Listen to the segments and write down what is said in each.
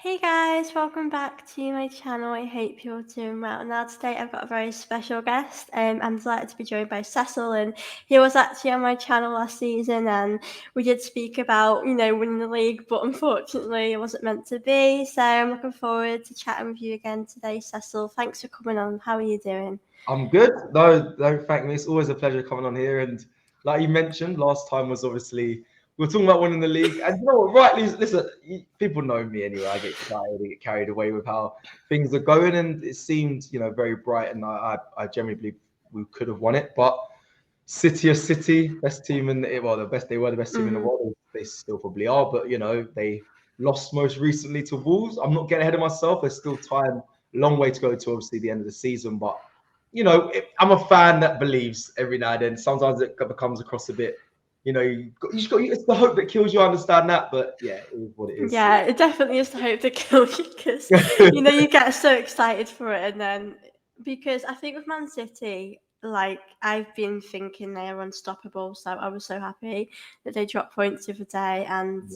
Hey guys, welcome back to my channel. I hope you're doing well. Now today I've got a very special guest. I'm delighted to be joined by Cecil, and he was actually on my channel last season, and we did speak about winning the league, but unfortunately it wasn't meant to be. So I'm looking forward to chatting with you again today, Cecil. Thanks for coming on. How are you doing? I'm good. No, don't thank me. It's always a pleasure coming on here. And like you mentioned, last time was obviously we were talking about winning the league. And you know what? Rightly, listen, people know me anyway. I get excited, I get carried away with how things are going, and it seemed, very bright. And I generally believe we could have won it, but City are City, best team in the best. They were the best team in the Mm-hmm. world. They still probably are, but they lost most recently to Wolves. I'm not getting ahead of myself. There's still time, long way to go to obviously the end of the season, but I'm a fan that believes every now and then. Sometimes it becomes across a bit. It's the hope that kills you. I understand that, but yeah, it is what it is. Yeah, it definitely is the hope that kills you because you get so excited for it, and then because I think with Man City, like I've been thinking they are unstoppable, so I was so happy that they dropped points the other day, and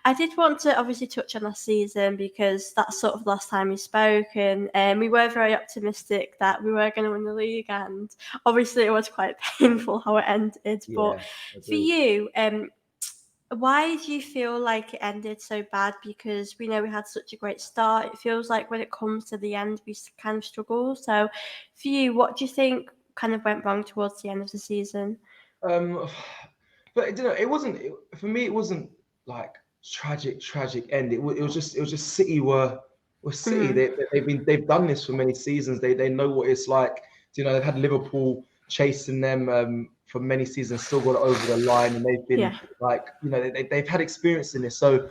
I did want to obviously touch on last season because that's sort of the last time we spoke, and we were very optimistic that we were going to win the league, and obviously it was quite painful how it ended. But Yeah, for agreed. you, why do you feel like it ended so bad? Because we know we had such a great start. It feels like when it comes to the end, we kind of struggle. So, for you, what do you think kind of went wrong towards the end of the season? Um, but it wasn't for me. It wasn't like tragic end. It was just City were City. Mm-hmm. They've done this for many seasons. They know what it's like. They've had Liverpool chasing them for many seasons, still got it over the line, and they've been Yeah. like they've had experience in this. So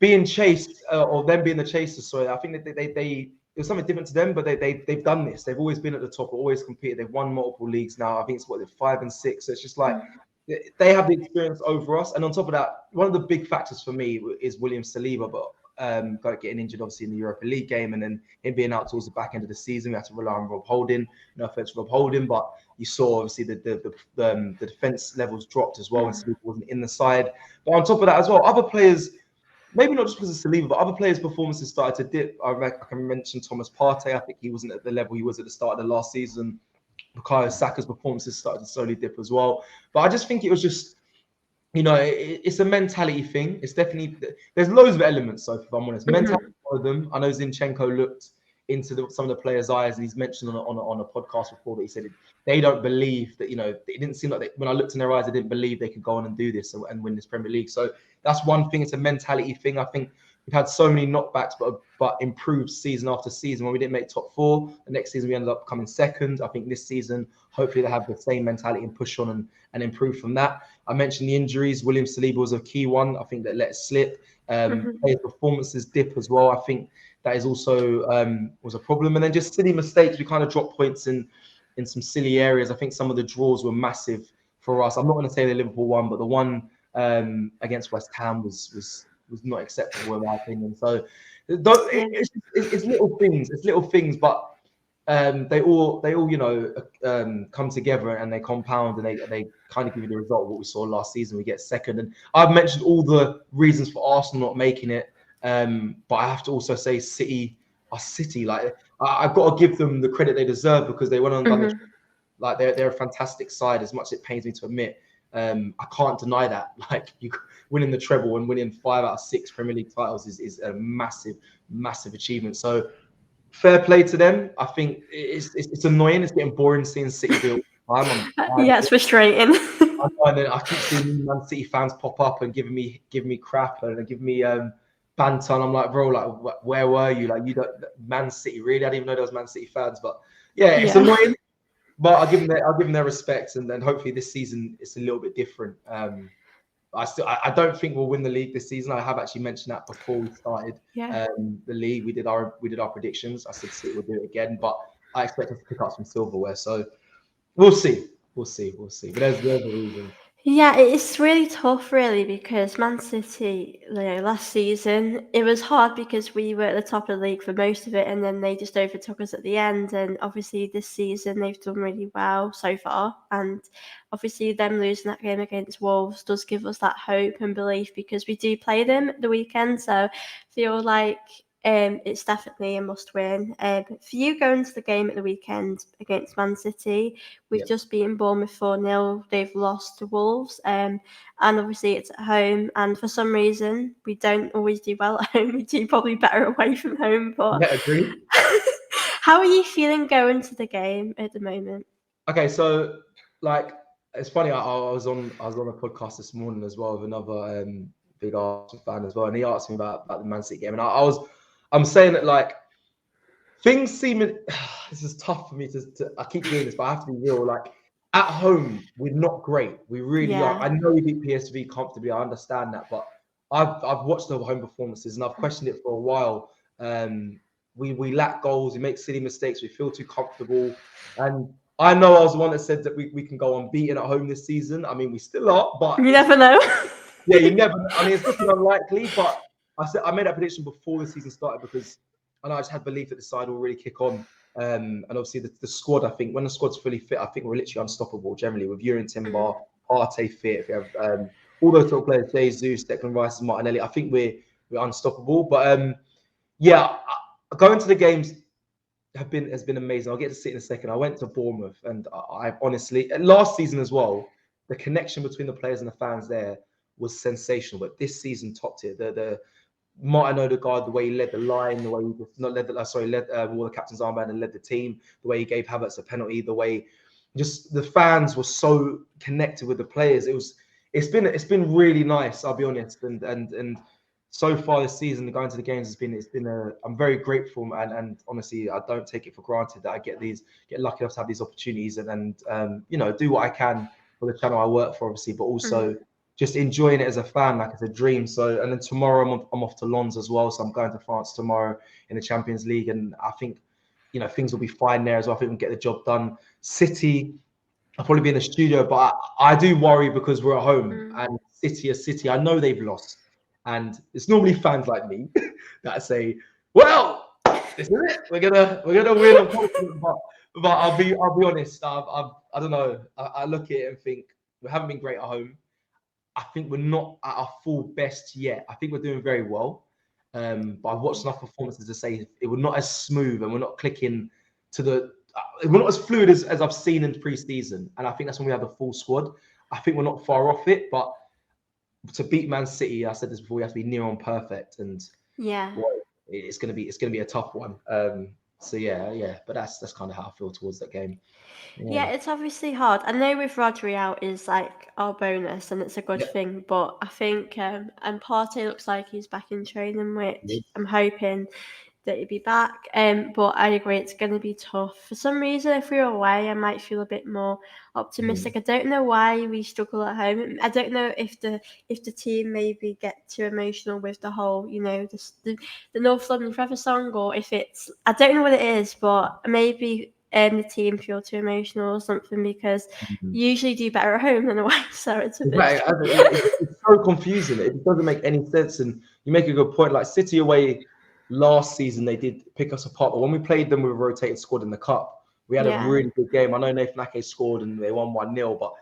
being chased or them being the chasers, sorry, I think that they it was something different to them, but they've done this. They've always been at the top, always competed. They've won multiple leagues now. I think it's what they're 5 and 6. So it's just like they have the experience over us. And on top of that, one of the big factors for me is William Saliba, but got getting injured obviously in the Europa League game, and then him being out towards the back end of the season. We had to rely on Rob Holding. No offense to Rob Holding, but you saw obviously the defense levels dropped as well, and Mm-hmm. Saliba wasn't in the side. But on top of that as well, other players, maybe not just because of Saliba, but other players' performances started to dip. I can mention Thomas Partey. I think he wasn't at the level he was at the start of the last season. Bukayo Saka's performances started to slowly dip as well. But I just think it was just, it's a mentality thing. It's definitely, there's loads of elements. So if I'm honest, mentality Mm-hmm. for them. I know Zinchenko looked into some of the players' eyes, and he's mentioned on a podcast before that he said they don't believe that, it didn't seem like when I looked in their eyes, they didn't believe they could go on and do this and win this Premier League. So that's one thing. It's a mentality thing. I think we've had so many knockbacks, but improved season after season. When we didn't make top four, the next season we ended up coming second. I think this season, hopefully, they have the same mentality and push on and improve from that. I mentioned the injuries. William Saliba was a key one. I think that let it slip. Player performances dip as well. I think that is also was a problem. And then just silly mistakes. We kind of dropped points in some silly areas. I think some of the draws were massive for us. I'm not going to say the Liverpool one, but the one against West Ham was not acceptable in my opinion. So Yeah. it's little things. It's little things, but they all come together and they compound and they kind of give you the result of what we saw last season. We get second, and I've mentioned all the reasons for Arsenal not making it, but I have to also say City are City. Like I've got to give them the credit they deserve because they went on and done the, Mm-hmm. like they're a fantastic side. As much as it pains me to admit, I can't deny that. Like you winning the treble and winning 5 out of 6 Premier League titles is a massive achievement. So fair play to them. I think it's annoying. It's getting boring seeing City do it all the time. I'm tired Yeah, of it's it. frustrating. And then I keep seeing Man City fans pop up and giving me crap and giving me banter. And I'm like, bro, like where were you? Like you don't Man City really? I didn't even know there was Man City fans. But yeah, it's Yeah. annoying. But I'll give them their respects, and then hopefully this season it's a little bit different. I don't think we'll win the league this season. I have actually mentioned that before we started Yeah. the league. We did our predictions. I said City will do it again, but I expect us to pick up some silverware. So we'll see. We'll see. But there's a reason. Yeah, it's really tough, really, because Man City, last season, it was hard because we were at the top of the league for most of it, and then they just overtook us at the end. And obviously, this season they've done really well so far, and obviously, them losing that game against Wolves does give us that hope and belief because we do play them at the weekend. So, I feel like it's definitely a must win. For you going to the game at the weekend against Man City, we've Yeah. just beaten Bournemouth 4-0. They've lost to Wolves. And obviously it's at home. And for some reason, we don't always do well at home. We do probably better away from home. But Yeah, agree. how are you feeling going to the game at the moment? Okay, so like it's funny. I was on a podcast this morning as well with another big Arsenal fan as well, and he asked me about the Man City game, and I'm saying that like things seem this is tough for me to I keep doing this, but I have to be real. Like at home, we're not great. We really are. Yeah. I know we beat PSV comfortably. I understand that, but I've watched the home performances and I've questioned it for a while. Um, we lack goals. We make silly mistakes. We feel too comfortable. And I know I was the one that said that we can go unbeaten at home this season. I mean, we still are, but You it's never know. yeah, you never. I mean, it's looking unlikely, but I made that prediction before the season started because I know I just had belief that the side will really kick on. And obviously the squad. I think when the squad's fully fit, I think we're literally unstoppable. Generally, with Urin Timber, Partey fit, if you have all those sort of players, Jesus, Declan Rice, and Martinelli, I think we're unstoppable. But yeah, going to the games has been amazing. I'll get to sit in a second. I went to Bournemouth, and I honestly last season as well, the connection between the players and the fans there was sensational. But this season topped it. The Martin Odegaard, the way he led the line, the way he just not led the sorry led wore the captain's armband and led the team, the way he gave Havertz a penalty, the way just the fans were so connected with the players. It's been really nice. I'll be honest, and so far this season, going to the games it's been a. I'm very grateful and honestly, I don't take it for granted that I get lucky enough to have these opportunities and do what I can for the channel I work for, obviously, but also just enjoying it as a fan, like it's a dream. So, and then tomorrow I'm off to Lens as well. So I'm going to France tomorrow in the Champions League, and I think things will be fine there as well. I think we'll get the job done. City, I'll probably be in the studio, but I do worry because we're at home and City are City. I know they've lost, and it's normally fans like me that say, "Well, this is it. We're gonna win." I'm confident, but I'll be honest. I don't know. I look at it and think we haven't been great at home. I think we're not at our full best yet. I think we're doing very well. But I've watched enough performances to say we're not as smooth and we're not clicking to we're not as fluid as I've seen in pre-season. And I think that's when we have the full squad. I think we're not far off it, but to beat Man City, I said this before, we have to be near on perfect, and Yeah. well, it's gonna be a tough one. So yeah, but that's kind of how I feel towards that game. Yeah, Yeah, it's obviously hard. I know with Rodri out is like our bonus and it's a good yeah, thing, but I think and Partey looks like he's back in training, which yeah. I'm hoping that he'd be back. But I agree it's going to be tough. For some reason, if we were away, I might feel a bit more optimistic. Mm. I don't know why we struggle at home. I don't know if the team maybe get too emotional with the whole, the North London Forever song, or if it's I don't know what it is, but maybe the team feel too emotional or something because Mm. you usually do better at home than away. So it's a bit Exactly. strange. It's so confusing. It doesn't make any sense. And you make a good point. Like City away last season, they did pick us apart. But when we played them with a rotated squad in the cup, we had a Yeah. really good game. I know Nathan Ake scored and they won 1-0, but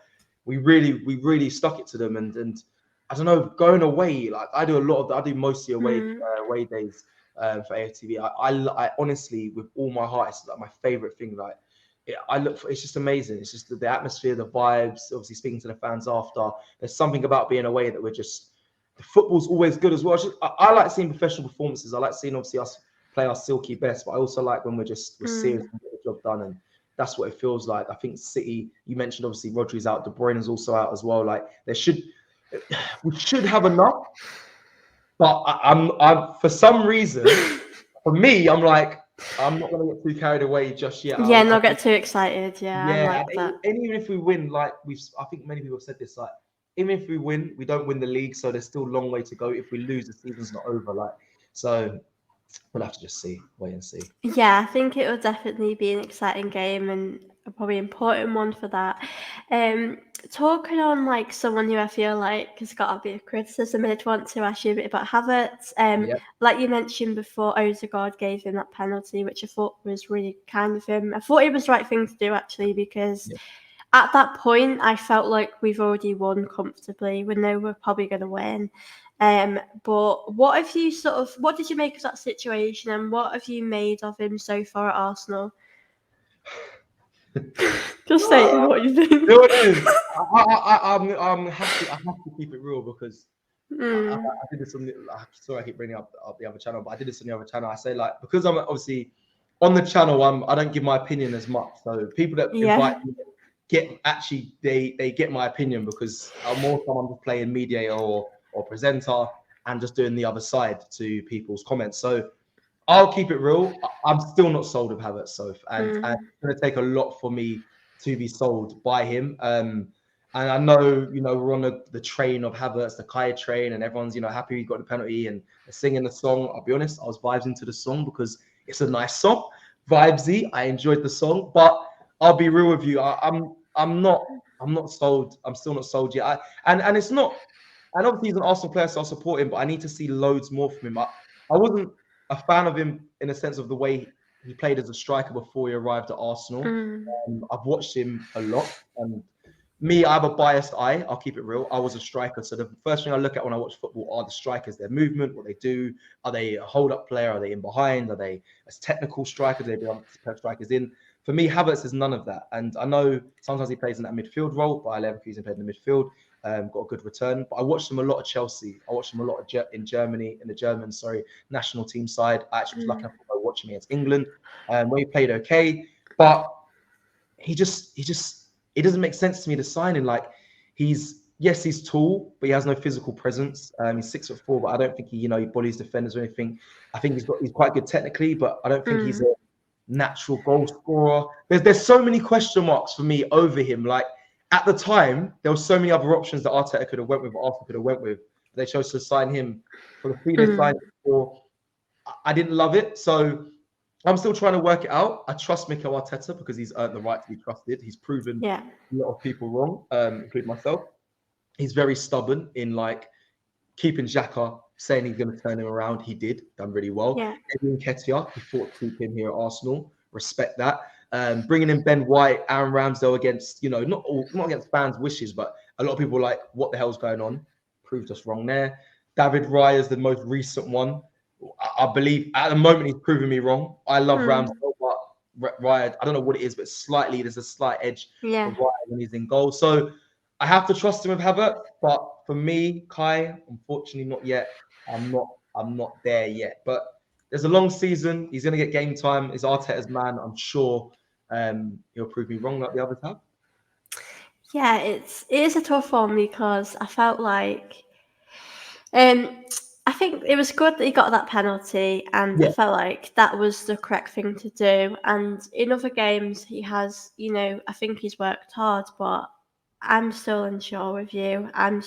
we really stuck it to them. And I don't know, going away, like I do mostly Mm. away days for AFTV. I honestly, with all my heart, it's like my favorite thing. Like I look for, it's just amazing. It's just the atmosphere, the vibes. Obviously, speaking to the fans after, there's something about being away that we're just. The football's always good as well. I like seeing professional performances. I like seeing obviously us play our silky best, but I also like when we're serious and get the job done, and that's what it feels like. I think City. You mentioned obviously Rodri's out, De Bruyne is also out as well. Like we should have enough, but I'm for some reason, for me, I'm like I'm not going to get too carried away just yet. Yeah, not get too excited. Yeah, I Yeah, like that. and even if we win, like I think many people have said this, like even if we win, we don't win the league, so there's still a long way to go. If we lose, the season's not over. Like, so we'll have to just wait and see. Yeah, I think it will definitely be an exciting game and a probably important one for that. Um, talking on like someone who I feel like has got a bit of criticism, I'd want to ask you a bit about Havertz. Yeah, Like you mentioned before, Odegaard gave him that penalty, which I thought was really kind of him. I thought it was the right thing to do actually, because yeah. at that point I felt like we've already won comfortably. We know we're probably going to win. But what have you what did you make of that situation, and what have you made of him so far at Arsenal? Just say what you You know think. what it is? I have to keep it real because I did this on the. Sorry, I keep bringing up the other channel, but I did this on the other channel. I say like, because I'm obviously on the channel, I don't give my opinion as much. So people that invite Yeah. me they get my opinion, because I'm more someone just playing mediator or presenter and just doing the other side to people's comments. So I'll keep it real. I'm still not sold with Havertz, and Mm. it's going to take a lot for me to be sold by him. And I know, we're on the train of Havertz, the Kai train, and everyone's, happy we got the penalty and they're singing the song. I'll be honest, I was vibes into the song because it's a nice song, vibesy. I enjoyed the song, but I'll be real with you. I'm not sold. I'm still not sold yet. And it's not. And obviously he's an Arsenal player, so I'll support him. But I need to see loads more from him. I wasn't a fan of him in a sense of the way he played as a striker before he arrived at Arsenal. Mm. I've watched him a lot, and me, I have a biased eye. I'll keep it real. I was a striker, so the first thing I look at when I watch football are the strikers, their movement, what they do. Are they a hold-up player? Are they in behind? Are they as technical strikers? Are they become strikers in? For me, Havertz is none of that. And I know sometimes he plays in that midfield role, but I Leverkusen played in the midfield, got a good return. But I watched him a lot at Chelsea. I watched him a lot in Germany, in the German, national team side. I actually was lucky enough to go watch him against England, where he played okay. But he it doesn't make sense to me to sign him. Like, he's tall, but he has no physical presence. He's 6'4", but I don't think he bullies defenders or anything. I think he's quite good technically, but I don't think he's a natural goal scorer. There's so many question marks for me over him. Like, at the time, there were so many other options that Arteta could have went with, Arsenal could have went with. They chose to sign him for the fee they signed for. I didn't love it, so I'm still trying to work it out. I trust Mikel Arteta because he's earned the right to be trusted. He's proven Yeah. a lot of people wrong, including myself. He's very stubborn in like keeping Xhaka, saying he's going to turn him around. He did, done really well. Yeah. Edwin Nketiah, he fought to keep him here at Arsenal. Respect that. Bringing in Ben White, Aaron Ramsdale against, not against fans' wishes, but a lot of people were like, what the hell's going on? Proved us wrong there. David Raya is the most recent one. I believe at the moment he's proving me wrong. I love Ramsdale, but Raya, I don't know what it is, but there's a slight edge Yeah. of Raya when he's in goal. So I have to trust him with Havertz, but for me, Kai, unfortunately not yet. I'm not there yet. But there's a long season. He's going to get game time. He's Arteta's man. I'm sure he'll prove me wrong like the others have. Yeah, it is a tough one because I felt like um I think it was good that he got that penalty, and I Yeah, felt like that was the correct thing to do. And in other games he has, I think he's worked hard, but I'm still unsure with you. I'm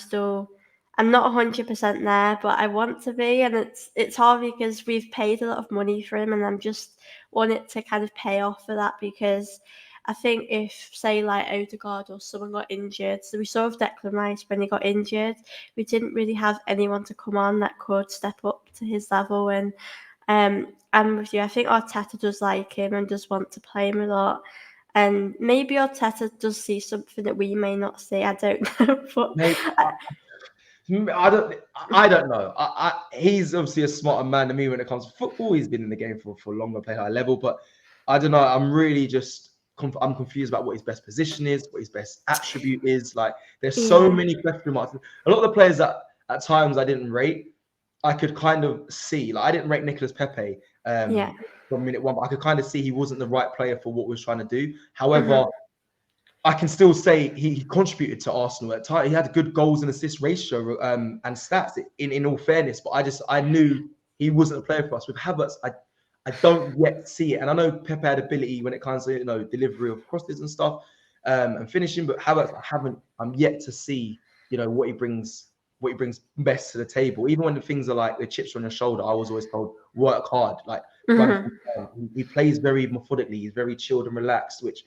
not 100% there, but I want to be, and it's hard because we've paid a lot of money for him, and I'm just want it to kind of pay off for that, because I think if, say, like Odegaard or someone got injured, so we saw with Declan Rice when he got injured, we didn't really have anyone to come on that could step up to his level. And I'm with you. I think Arteta does like him and does want to play him a lot. And maybe Arteta does see something that we may not see. I don't know, but maybe. I don't know. He's obviously a smarter man than me when it comes to football. He's been in the game for longer, played high level, but I don't know. I'm really just I'm confused about what his best position is, what his best attribute is. Like, there's so yeah, many question marks. A lot of the players that at times I didn't rate, I could kind of see. Like, I didn't rate Nicolas Pepe yeah, from minute one, but I could kind of see he wasn't the right player for what we was trying to do. However, hmm I can still say he contributed to Arsenal at times. He had good goals and assist ratio and stats in all fairness, but I knew he wasn't a player for us. With Havertz, I don't yet see it. And I know Pepe had ability when it comes to delivery of crosses and stuff, and finishing, but Havertz, I'm yet to see what he brings best to the table. Even when the things are like the chips on your shoulder, I was always told work hard, like run. hmm He plays very methodically. He's very chilled and relaxed, which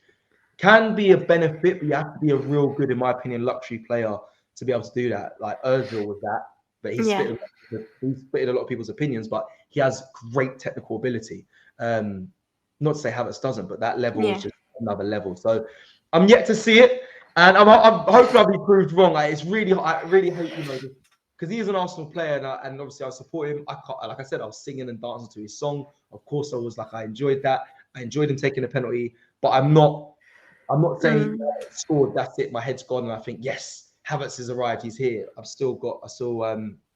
can be a benefit, but you have to be a real good, in my opinion, luxury player to be able to do that. Like Özil with that, but he's Yeah. spitting a lot of people's opinions, but he has great technical ability. Not to say Havertz doesn't, but that level is Yeah. just another level. So I'm yet to see it, and I'm hoping I'll be proved wrong. Like it's really, I really hope because he is an Arsenal player, and obviously I support him. I can't, like I said, I was singing and dancing to his song. Of course, I enjoyed that. I enjoyed him taking a penalty, but I'm not. I'm not saying scored. That's it. My head's gone, and I think yes, Havertz has arrived. He's here. I still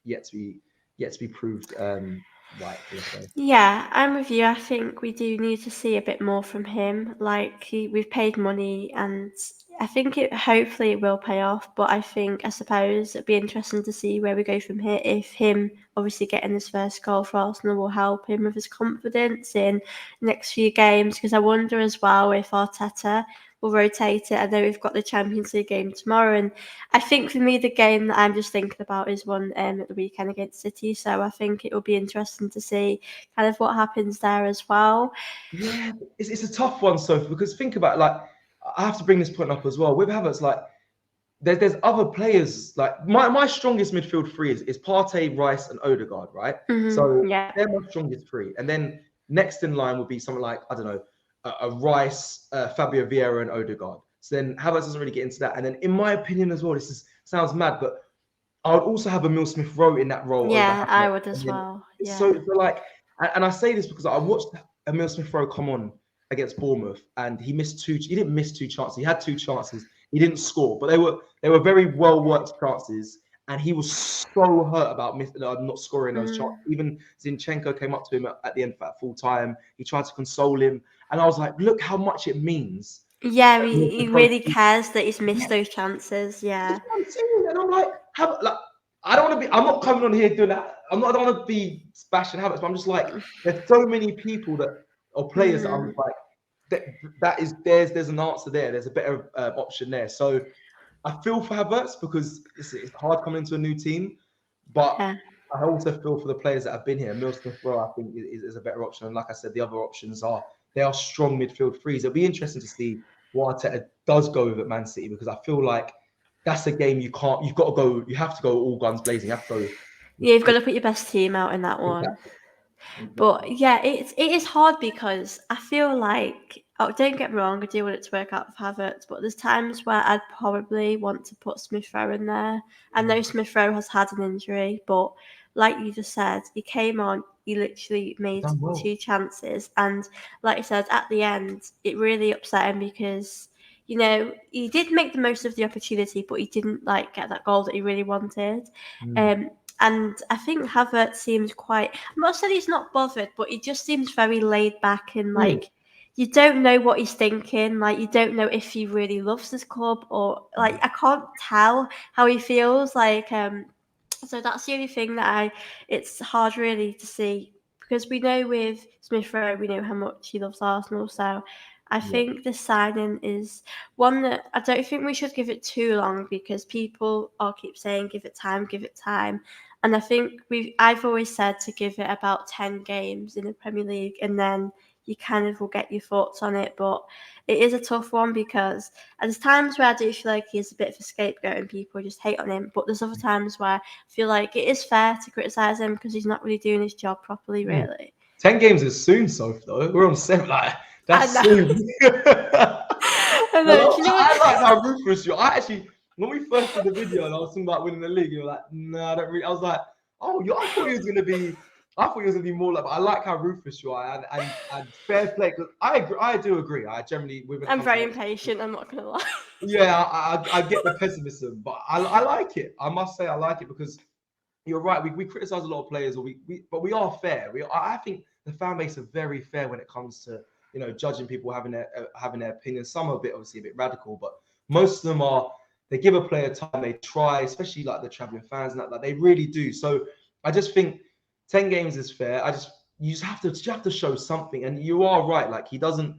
yet to be proved right. Let's say. Yeah, I'm with you. I think we do need to see a bit more from him. Like we've paid money, and I think it hopefully it will pay off. But I suppose it'd be interesting to see where we go from here. If him obviously getting his first goal for Arsenal will help him with his confidence in next few games. Because I wonder as well if Arteta will rotate it. I know we've got the Champions League game tomorrow, and I think for me the game that I'm just thinking about is one at the weekend against City. So I think it will be interesting to see kind of what happens there as well. Yeah, it's a tough one, Sophie, because think about it, like I have to bring this point up as well. With Havertz, like there's other players. Like my strongest midfield three is Partey, Rice, and Odegaard, right? So Yeah. they're my strongest three. And then next in line would be someone like, I don't know, a Rice, Fabio Vieira, and Odegaard. So then Havertz doesn't really get into that. And then in my opinion as well, sounds mad, but I would also have Emil Smith Rowe in that role over Yeah, I Havertz. would as And then well. so Yeah. like, and I say this because I watched Emil Smith Rowe come on against Bournemouth, and he missed two. He didn't miss two chances. He had two chances. He didn't score, but they were very well worked chances. And he was so hurt about not scoring those chances. Even Zinchenko came up to him at the end at full time. He tried to console him, and I was like, "Look how much it means." Yeah, he really cares that he's missed those chances. That's Yeah. what I'm saying, and I'm like, I don't want to be. I'm not coming on here doing that. I don't want to be bashing habits, but I'm just like, there's so many people or players that I'm like, that is there's an answer there. There's a better option there. So I feel for Havertz because it's hard coming into a new team, but Yeah. I also feel for the players that have been here. Mill Smith Rowe, I think, is a better option. And like I said, the other options are strong midfield threes. It'll be interesting to see what Arteta does go with at Man City because I feel like that's a game you have to go all guns blazing. You have to go Yeah, you've got to put your best team out in that one. exactly. But yeah, it is hard because I feel like, oh, don't get me wrong, I do want it to work out for Havertz, but there's times where I'd probably want to put Smith Rowe in there. I know Smith Rowe has had an injury, but like you just said, he came on, he literally made Done well. two chances, and like you said, at the end, it really upset him because he did make the most of the opportunity, but he didn't like get that goal that he really wanted. And I think Havertz seems I'm not saying he's not bothered, but he just seems very laid back and like you don't know what he's thinking. Like you don't know if he really loves this club or like I can't tell how he feels. So that's the only thing it's hard really to see because we know with Smith Rowe, we know how much he loves Arsenal. So I think the signing is one that I don't think we should give it too long because people all keep saying give it time, give it time. And I think I've always said to give it about 10 games in the Premier League and then you kind of will get your thoughts on it. But it is a tough one because there's times where I do feel like he's a bit of a scapegoat and people just hate on him. But there's other times where I feel like it is fair to criticise him because he's not really doing his job properly, really. 10 games is soon, Soph, though. We're on 7. Like, that's I know. soon. I know. Do you know I what? like how ruthless you are. I actually, when we first did the video and I was talking about winning the league, you were like, no, I don't really. I was like, I thought he was going to be. I thought he was going to be more like. But I like how ruthless you are and fair play. Because I do agree. I generally I'm very impatient. I'm not gonna lie. Yeah, I get the pessimism, but I like it. I must say I like it because you're right. We criticize a lot of players, but we are fair. I think the fan base are very fair when it comes to judging people having their opinions. Some are obviously a bit radical, but most of them are. They give a player time. They try, especially like the traveling fans and that. Like they really do. So I just think 10 games is fair. You just have to show something. And you are right. Like he doesn't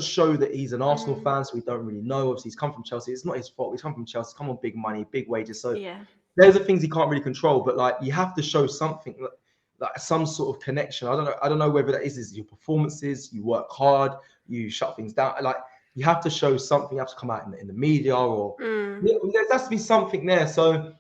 show that he's an Arsenal fan, so we don't really know. Obviously, he's come from Chelsea. It's not his fault. He's come from Chelsea. Come on, big money, big wages. So Yeah. there's the things he can't really control. But like you have to show something, like some sort of connection. I don't know whether that is your performances. You work hard. You shut things down. Like you have to show something. You have to come out in the media, or Mm. there has to be something there. So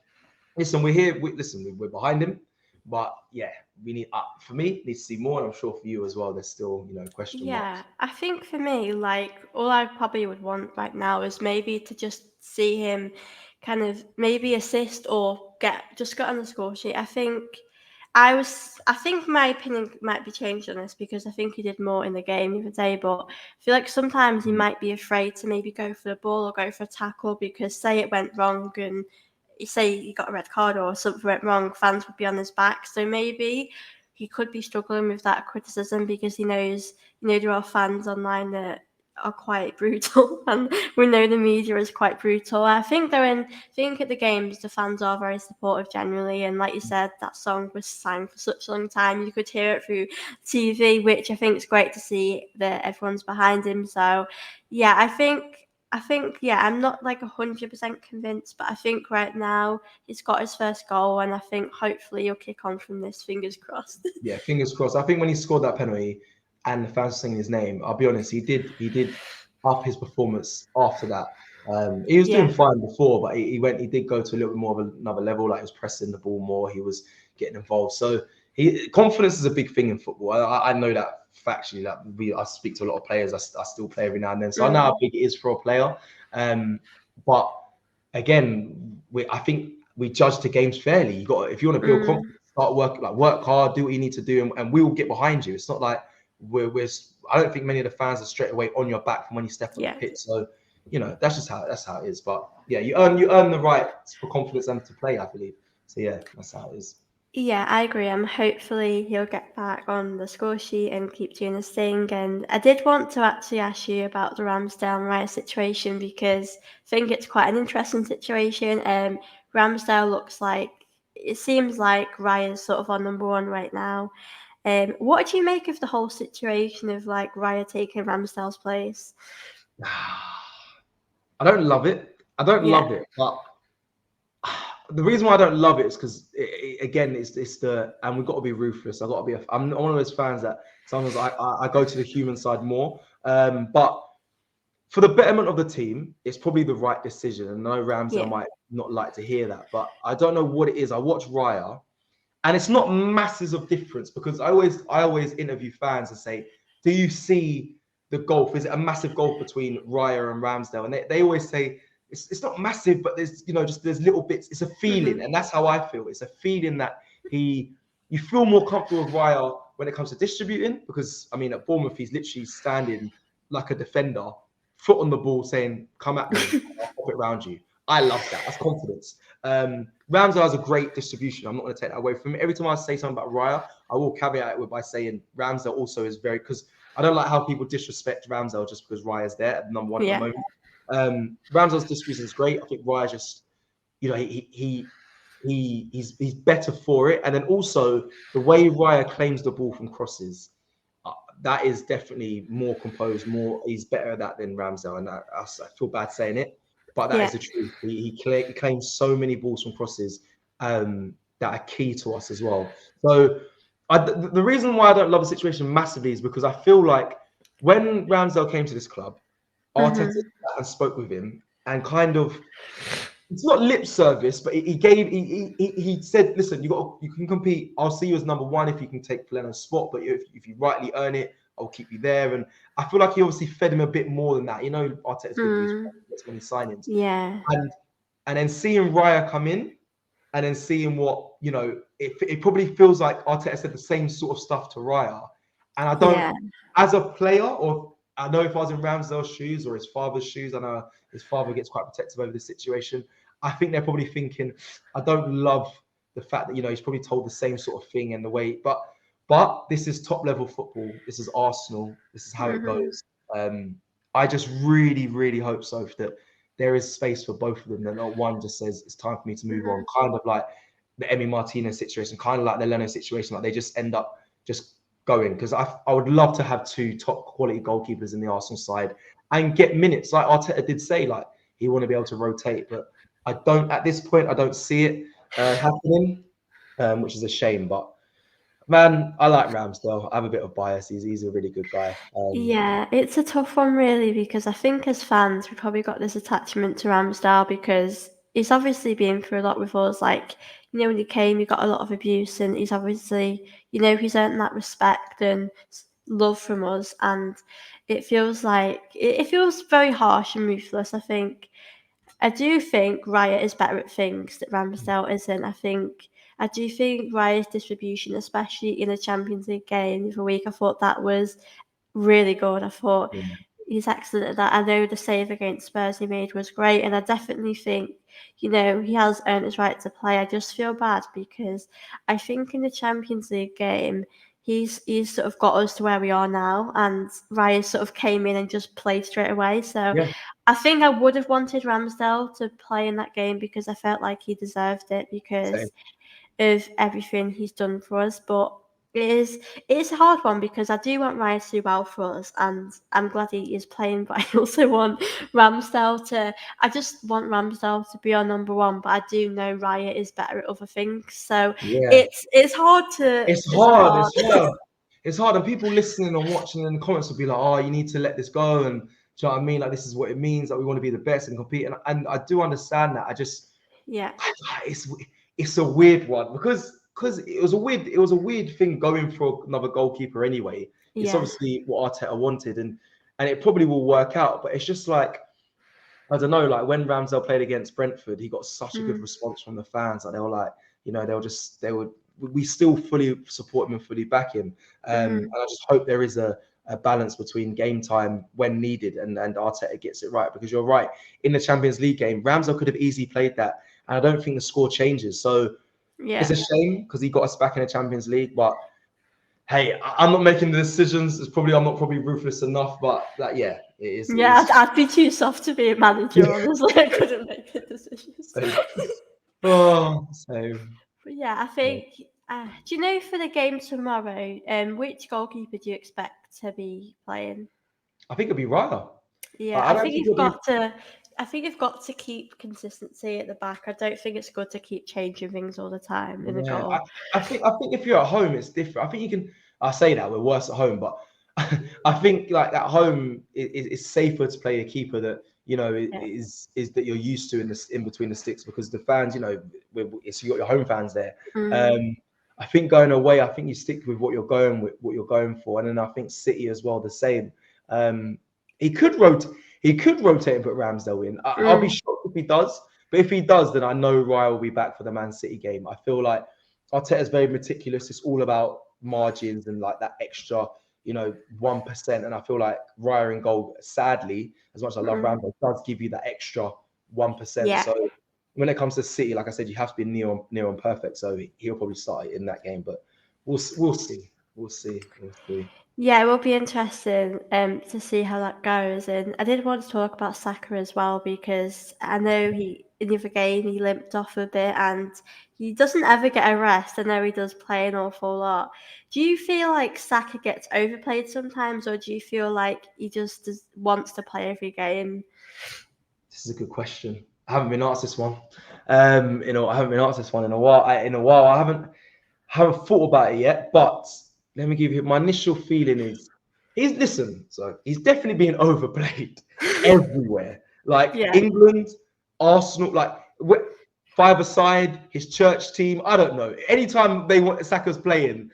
listen, we're here. We're behind him, but yeah, we need. For me, need to see more, and I'm sure for you as well. There's still question Yeah, marks. I think for me, like, all I probably would want right now is maybe to just see him kind of maybe assist or get on the score sheet. I think my opinion might be changed on this because I think he did more in the game the other day, but I feel like sometimes he might be afraid to maybe go for the ball or go for a tackle because say it went wrong and say he got a red card or something went wrong, fans would be on his back. So maybe he could be struggling with that criticism because he knows, there are fans online that are quite brutal, and we know the media is quite brutal. I think at the games the fans are very supportive generally, and like you said, that song was sang for such a long time. You could hear it through TV, which I think is great to see that everyone's behind him. So yeah, yeah, I'm not like 100% convinced, but I think right now he's got his first goal, and I think hopefully he'll kick on from this. Fingers crossed. Yeah, fingers crossed. I think when he scored that penalty and the fans were singing his name, I'll be honest, he did up his performance after that. He was doing Yeah, fine before, but he did go to a little bit more of another level. Like he was pressing the ball more, he was getting involved. So confidence is a big thing in football. I know that factually. That I speak to a lot of players. I still play every now and then, so I know how mm, big it is for a player. But again, I think we judge the games fairly. You got if you want to build mm, confidence, start work hard, do what you need to do, and we will get behind you. It's not like we're. I don't think many of the fans are straight away on your back from when you step on the yeah. pitch. So that's how it is. But yeah, you earn the right for confidence and to play, I believe. So yeah, that's how it is. Yeah, I agree. Hopefully he'll get back on the score sheet and keep doing his thing. And I did want to actually ask you about the Ramsdale and Raya situation because I think it's quite an interesting situation. Ramsdale it seems like Raya's sort of on number one right now. What do you make of the whole situation of like Raya taking Ramsdale's place? I don't love it. I don't Yeah, love it, but the reason why I don't love it is because again, it's the and we've got to be ruthless. I've got to be. I'm one of those fans that sometimes I go to the human side more. But for the betterment of the team, it's probably the right decision. And I know Ramsdale yeah, might not like to hear that, but I don't know what it is. I watch Raya, and it's not masses of difference because I always interview fans and say, do you see the gulf? Is it a massive gulf between Raya and Ramsdale? And they always say it's not massive, but there's little bits. It's a feeling, hmm, and that's how I feel. It's a feeling that you feel more comfortable with Raya when it comes to distributing because I mean at Bournemouth he's literally standing like a defender, foot on the ball, saying, "Come at me, I'll pop it around you." I love that. That's confidence. Ramsdale has a great distribution. I'm not going to take that away from him. Every time I say something about Raya, I will caveat it by saying Ramsdale also is very because I don't like how people disrespect Ramsdale just because Raya's there at number one at the yeah, moment. Ramsdale's distribution is great. I think Raya just, he's better for it. And then also the way Raya claims the ball from crosses, that is definitely more composed. He's better at that than Ramsdale, and I feel bad saying it, but that yeah, is the truth. He claims so many balls from crosses that are key to us as well. So the reason why I don't love the situation massively is because I feel like when Ramsdale came to this club, Arteta sat hmm, and spoke with him and kind of it's not lip service, but he said, listen, you can compete. I'll see you as number one if you can take Leno's spot, but if you rightly earn it, I'll keep you there. And I feel like he obviously fed him a bit more than that. Arteta's good with his mm, money signings, yeah, and then seeing Raya come in, and then seeing what it probably feels like Arteta said the same sort of stuff to Raya, and I don't, yeah, as a player, or I know if I was in Ramsdale's shoes or his father's shoes, I know his father gets quite protective over this situation. I think they're probably thinking, I don't love the fact that he's probably told the same sort of thing and the way, but this is top level football. This is Arsenal. This is how it hmm, goes. I just really, really hope so that there is space for both of them. That not one just says it's time for me to move on. hmm, Kind of like the Emi Martinez situation, kind of like the Leno situation. Like they just end up just going because I would love to have two top quality goalkeepers in the Arsenal side and get minutes. Like Arteta did say, like he want to be able to rotate, but I don't at this point. I don't see it happening, which is a shame. But Man, I like Ramsdale. I have a bit of bias. He's a really good guy. Yeah, it's a tough one really because I think as fans we probably got this attachment to Ramsdale because he's obviously been through a lot with us. Like, when he came, he got a lot of abuse, and he's obviously, he's earned that respect and love from us. And it feels like it feels very harsh and ruthless. I do think Riot is better at things that Ramsdale isn't. I do think Riot's distribution, especially in the Champions League game the other week, I thought that was really good. I thought Yeah, he's excellent at that. I know the save against Spurs he made was great, and I definitely think, he has earned his right to play. I just feel bad because I think in the Champions League game, he's sort of got us to where we are now, and Raya sort of came in and just played straight away. So yeah, I think I would have wanted Ramsdale to play in that game because I felt like he deserved it same. because of everything he's done for us. But it is a hard one because I do want Ryan to do well for us, and I'm glad he is playing. But I also want Ramsdale to. I just want Ramsdale to be our number one. But I do know Raya is better at other things, so Yeah. it's hard to. It's It's hard. hard. It's hard. It's hard. And people listening and watching in the comments will be like, oh, you need to let this go. And do you know what I mean? Like, this is what it means. Like, we want to be the best and compete. And I do understand that. Yeah, It's it's a weird one because it was a weird thing going for another goalkeeper anyway. It's yeah, obviously what Arteta wanted, and it probably will work out. But it's just like, I don't know, like when Ramsdale played against Brentford, he got such a good mm, response from the fans. Like they were like, we still fully support him and fully back him. And mm, I just hope there is a balance between game time when needed and Arteta gets it right. Because you're right, in the Champions League game, Ramsdale could have easily played that. And I don't think the score changes. So it's yeah. a shame because he got us back in the Champions League. But hey, I'm not making the decisions. I'm not probably ruthless enough, but that, yeah, it is. It Yeah, is. I'd be too soft to be a manager, honestly. I couldn't make the decisions. So, so But yeah, I yeah. think. Do you know for the game tomorrow, which goalkeeper do you expect to be playing? I think it'll be Raya. Yeah, I I don't think think you've it'll be. got to. I think you've got to keep consistency at the back. I don't think it's good to keep changing things all the time in the Yeah, goal. I think if you're at home, it's different. I think you can. I say that we're worse at home, but I think like at home it's safer to play a keeper that Yeah. is that you're used to in between the sticks because the fans, it's you got your home fans there. Mm, Um, I think going away, I think you stick with what you're going for, and then I think City as well the same. Um, he could rotate. He could rotate and put Ramsdale in. I'll be mm, shocked if he does. But if he does, then I know Raya will be back for the Man City game. I feel like Arteta's very meticulous. It's all about margins and like that extra, 1%. And I feel like Raya in goal, sadly, as much as I love mm. Rambo, does give you that extra 1%. Yeah. So when it comes to City, like I said, you have to be near on perfect. So he'll probably start it in that game. But we'll see. We'll see. We'll see. Yeah, it will be interesting to see how that goes. And I did want to talk about Saka as well because I know he in the other game he limped off a bit and he doesn't ever get a rest. I know he does play an awful lot. Do you feel like Saka gets overplayed sometimes, or do you feel like he just wants to play every game? This is a good question. I haven't been asked this one. I haven't been asked this one in a while. I haven't thought about it yet. But let me give you my initial feeling is he's definitely being overplayed everywhere. Like Yeah, England, Arsenal, like five-a-side, his church team. I don't know. Anytime they want Saka's playing,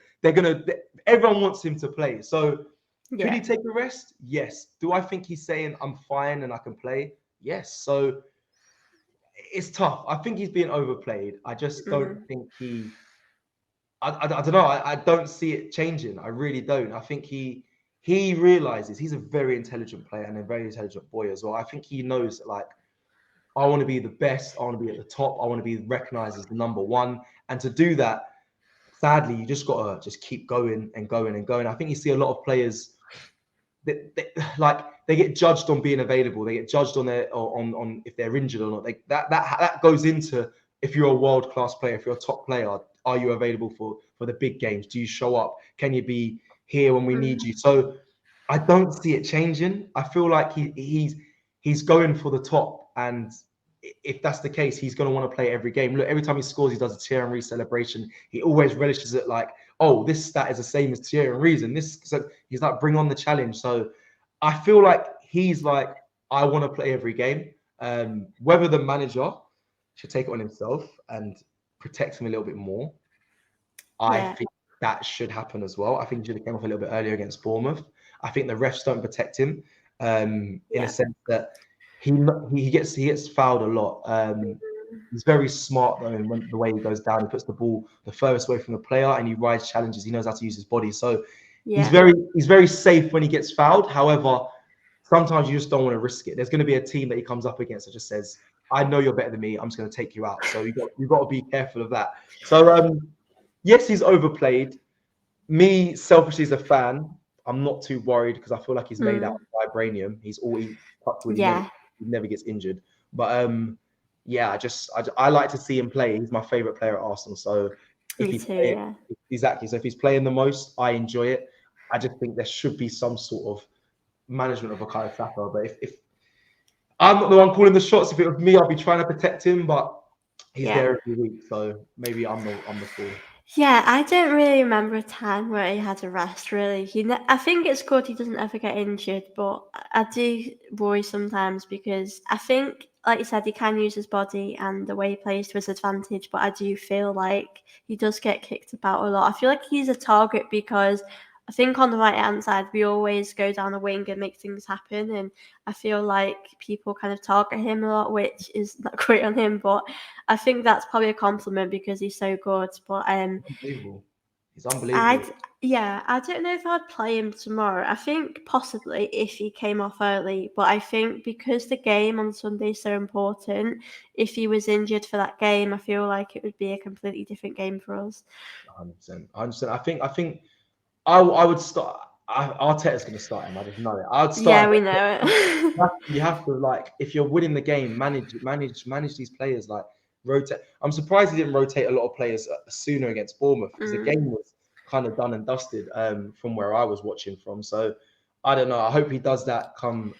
everyone wants him to play. So could he yeah, take a rest? Yes. Do I think he's saying I'm fine and I can play? Yes. So it's tough. I think he's being overplayed. I just don't mm, think I don't know. I don't see it changing. I really don't. I think he realizes he's a very intelligent player and a very intelligent boy as well. I think he knows that, like, I want to be the best. I want to be at the top. I want to be recognized as the number one. And to do that, sadly, you just gotta just keep going and going and going. I think you see a lot of players they get judged on being available. They get judged on their on if they're injured or not. That goes into if you're a world class player, if you're a top player, are you available for the big games? Do you show up? Can you be here when we need mm, you? So I don't see it changing. I feel like he's going for the top, and if that's the case, he's going to want to play every game. Look, every time he scores, he does a Thierry celebration. He always relishes it like, oh, this stat is the same as Thierry Henry's, and this. So he's like, bring on the challenge. So I feel like he's like, I want to play every game. Whether the manager should take it on himself and protect him a little bit more, I Yeah, think that should happen as well. I think he should have came off a little bit earlier against Bournemouth. I think the refs don't protect him in a yeah. sense that he he gets fouled a lot. He's very smart though, and when the way he goes down, he puts the ball the furthest away from the player, and he rides challenges. He knows how to use his body, so Yeah. he's very safe when he gets fouled. However, sometimes you just don't want to risk it. There's going to be a team that he comes up against that just says, "I know you're better than me. I'm just going to take you out." So you got to be careful of that. So yes, he's overplayed. Me selfishly as a fan, I'm not too worried because I feel like he's made out Mm. of vibranium. He's always touched wood. Yeah, He never gets injured. But yeah, I like to see him play. He's my favorite player at Arsenal. So if me he's too. playing, Yeah. exactly. So if he's playing the most, I enjoy it. I just think there should be some sort of management of Bukayo Saka. But if I'm not the one calling the shots, if it was me, I'd be trying to protect him. But he's Yeah. there every week, so maybe I'm the fool. Yeah, I don't really remember a time where he had a rest. Really, I think it's good he doesn't ever get injured, but I do worry sometimes because I think, like you said, he can use his body and the way he plays to his advantage. But I do feel like he does get kicked about a lot. I feel like he's a target because I think on the right hand side we always go down the wing and make things happen, and I feel like people kind of target him a lot, which is not great on him, but I think that's probably a compliment because he's so good. But Unbelievable. He's I'd unbelievable. yeah, I don't know if I'd play him tomorrow. I think possibly if he came off early, but I think because the game on Sunday is so important, if he was injured for that game, I feel like it would be a completely different game for us. 100%. 100%. I think I would start. Arteta's going to start him. I just know it. I'd Yeah, start we him. know it. You have to like if you're winning the game, manage these players. Like rotate. I'm surprised he didn't rotate a lot of players sooner against Bournemouth because the Mm. game was kind of done and dusted from where I was watching from. So I don't know. I hope he does that come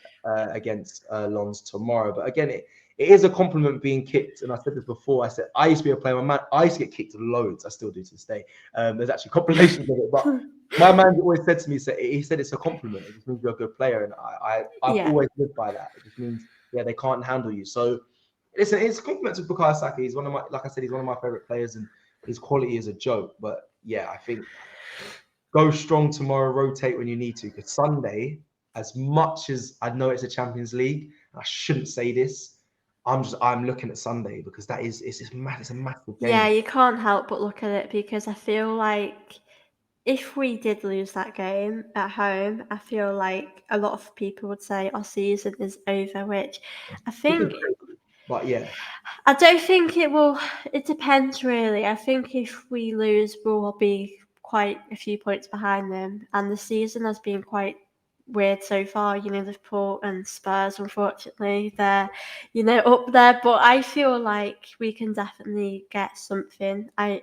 against Lons tomorrow. But again, it is a compliment being kicked. And I said this before. I said I used to be a player. I used to get kicked loads. I still do to this day. There's actually compilations of it, but my man always said to me, he said it's a compliment. It just means you're a good player, and I've Yeah. always lived by that. It just means they can't handle you. So listen, it's a compliment to Bukayo Saka. He's one of my, like I said, he's one of my favorite players, and his quality is a joke. But yeah, I think go strong tomorrow, rotate when you need to, because Sunday, as much as I know it's a Champions League, I shouldn't say this. I'm looking at Sunday because it's a massive Yeah, game. you can't help but look at it because I feel like if we did lose that game at home, I feel like a lot of people would say our season is over, which I Which is think crazy. But yeah, I don't think it will. It depends, really. I think if we lose, we'll be quite a few points behind them, and the season has been quite weird so far. Liverpool and Spurs, unfortunately, they're up there. But I feel like we can definitely get something. I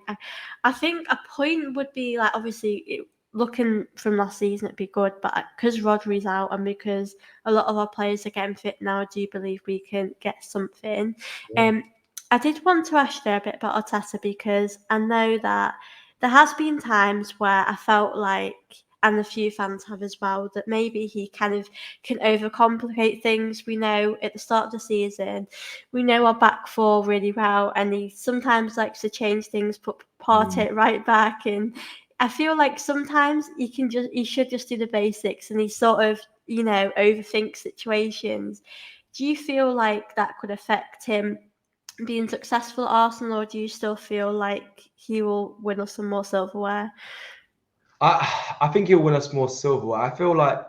think a point would be like obviously. Looking from last season, it'd be good, but because Rodri's out and because a lot of our players are getting fit now, I do believe we can get something. yeah. Um, I did want to ask you a bit about Arteta because I know that there has been times where I felt like, and a few fans have as well, that maybe he kind of can overcomplicate things. We know at the start of the season, we know our back four really well, and he sometimes likes to change things, put Partey right back, and I feel like sometimes he should just do the basics, and he sort of overthinks situations. Do you feel like that could affect him being successful at Arsenal, or do you still feel like he will win us some more silverware? I think he'll win us more silver. I feel like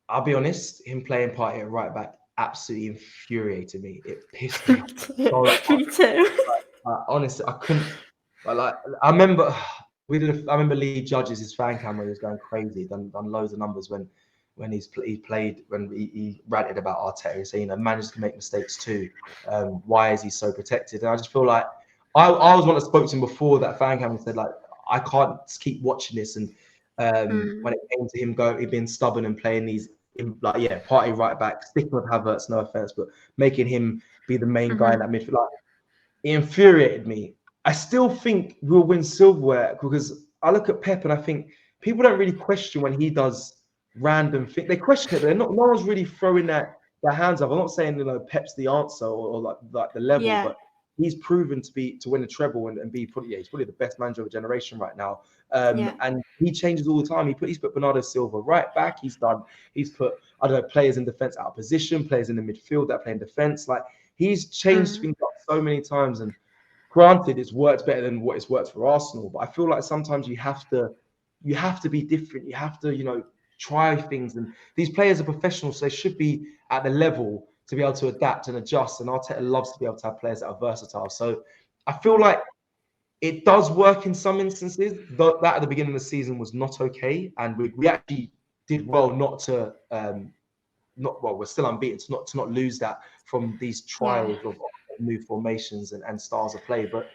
I'll be honest, him playing party at right back absolutely infuriated me. It pissed me off so much. Me too. Honestly, I couldn't. But like, I remember I remember Lee Judges, his fan camera was going crazy. Done loads of numbers when he played when he ranted about Arteta. He said, managers can make mistakes too. Why is he so protected? And I just feel like I was one that spoke to him before that fan camera said like I can't keep watching this and. When Mm, it came to him being stubborn and playing these party right back, sticking with Havertz, no offense, but making him be the main guy in mhm. that midfield. Like, it infuriated me. I still think we'll win silverware because I look at Pep and I think people don't really question when he does random things. They question it, but they're not. No one's really throwing their hands up. I'm not saying Pep's the answer or like the level, Yeah, but he's proven to win a treble and be probably he's probably the best manager of a generation right now. yeah, And he changes all the time. He's put Bernardo Silva right back. He's put I don't know players in defense out of position, players in the midfield that play in defense. Like he's changed mm, things up so many times and. Granted, it's worked better than what it's worked for Arsenal, but I feel like sometimes you have to be different. You have to, try things. And these players are professionals, so they should be at the level to be able to adapt and adjust. And Arteta loves to be able to have players that are versatile. So I feel mm, like it does work in some instances. That at the beginning of the season was not okay, and we actually did well not to not well, we're still unbeaten to not lose that from these yeah, trials of new formations and styles of play. But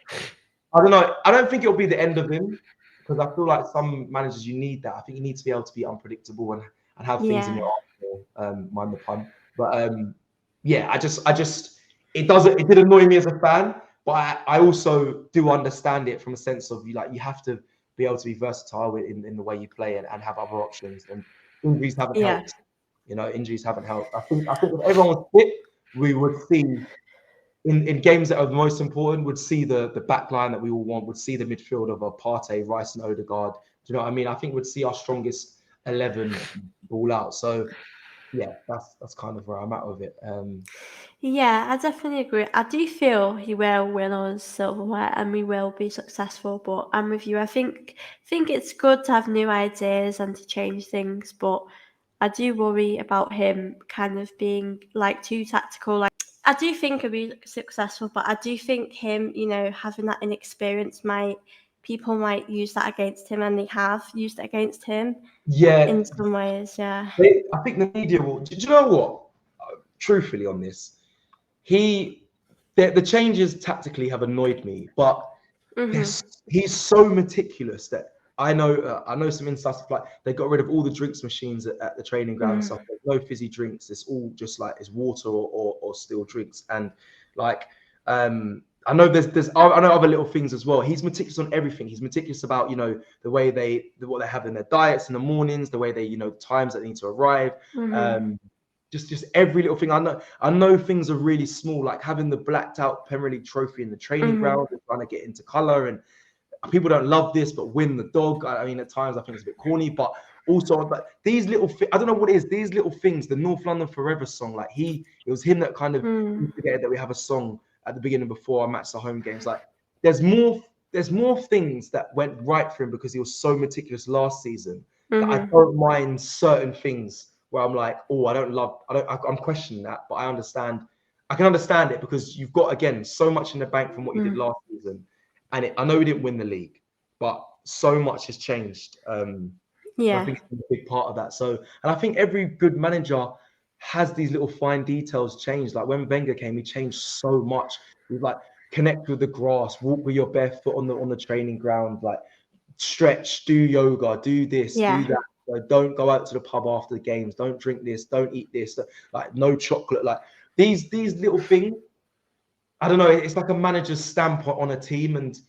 I don't know. I don't think it'll be the end of him because I feel like some managers you need that. I think you need to be able to be unpredictable and have things in yeah, your arsenal. Mind the pun. But yeah, I just it did annoy me as a fan, but I also do understand it from a sense of you have to be able to be versatile in the way you play and have other options. And injuries haven't yeah, helped. Injuries haven't helped. I think if everyone was fit, we would see in games that are the most important, would see the back line that we all want, would see the midfield of Partey, Rice, and Odegaard. Do you know what I mean? I think we'd see our strongest 11 ball out. So yeah, that's kind of where I'm at with it. yeah. I definitely agree. I do feel he will win us silverware, and we will be successful. But I'm with you. I think it's good to have new ideas and to change things, but I do worry about him kind of being like too tactical. Like I do think he'll be successful, but I do think him, having that inexperience people might use that against him, and they have used it against him Yeah, in some ways. Yeah. I think the media will. Do you know what? Truthfully, on this, he the changes tactically have annoyed me, but Mhm. he's so meticulous that I know some insights like they got rid of all the drinks machines at the training ground and Mhm. stuff. There's no fizzy drinks. It's all just like it's water or still drinks. And like I know I know other little things as well. He's meticulous on everything. He's meticulous about the way what they have in their diets in the mornings, the way they the times that they need to arrive. Mhm. Um, just every little thing. I know things are really small, like having the blacked out Premier League trophy in the training Mhm. ground and trying to get into colour. And people don't love this, but win the dog. I mean, at times I think it's a bit corny, but also, but these little, I don't know what it is. These little things, the North London Forever song, like it was him that kind of Mhm. instigated that we have a song at the beginning before our match, the home games. Like, there's more things that went right for him because he was so meticulous last season that I Mhm. don't mind certain things where I'm like, oh, I'm questioning that, but I can understand it because you've got again so much in the bank from what you did Mhm. last season, and I know we didn't win the league, but so much has changed. I Yeah. think it's a big part of that. So, and I think every good manager has these little fine details change. Like when Wenger came, he changed so much. He's like connect with the grass, walk with your bare foot on the training ground, like stretch, do yoga, do this, do Yeah. that. Don't go out to the pub after the games. Don't drink this. Don't eat this. Like no chocolate. Like these little things. I don't know. It's like a manager's stamp on a team, and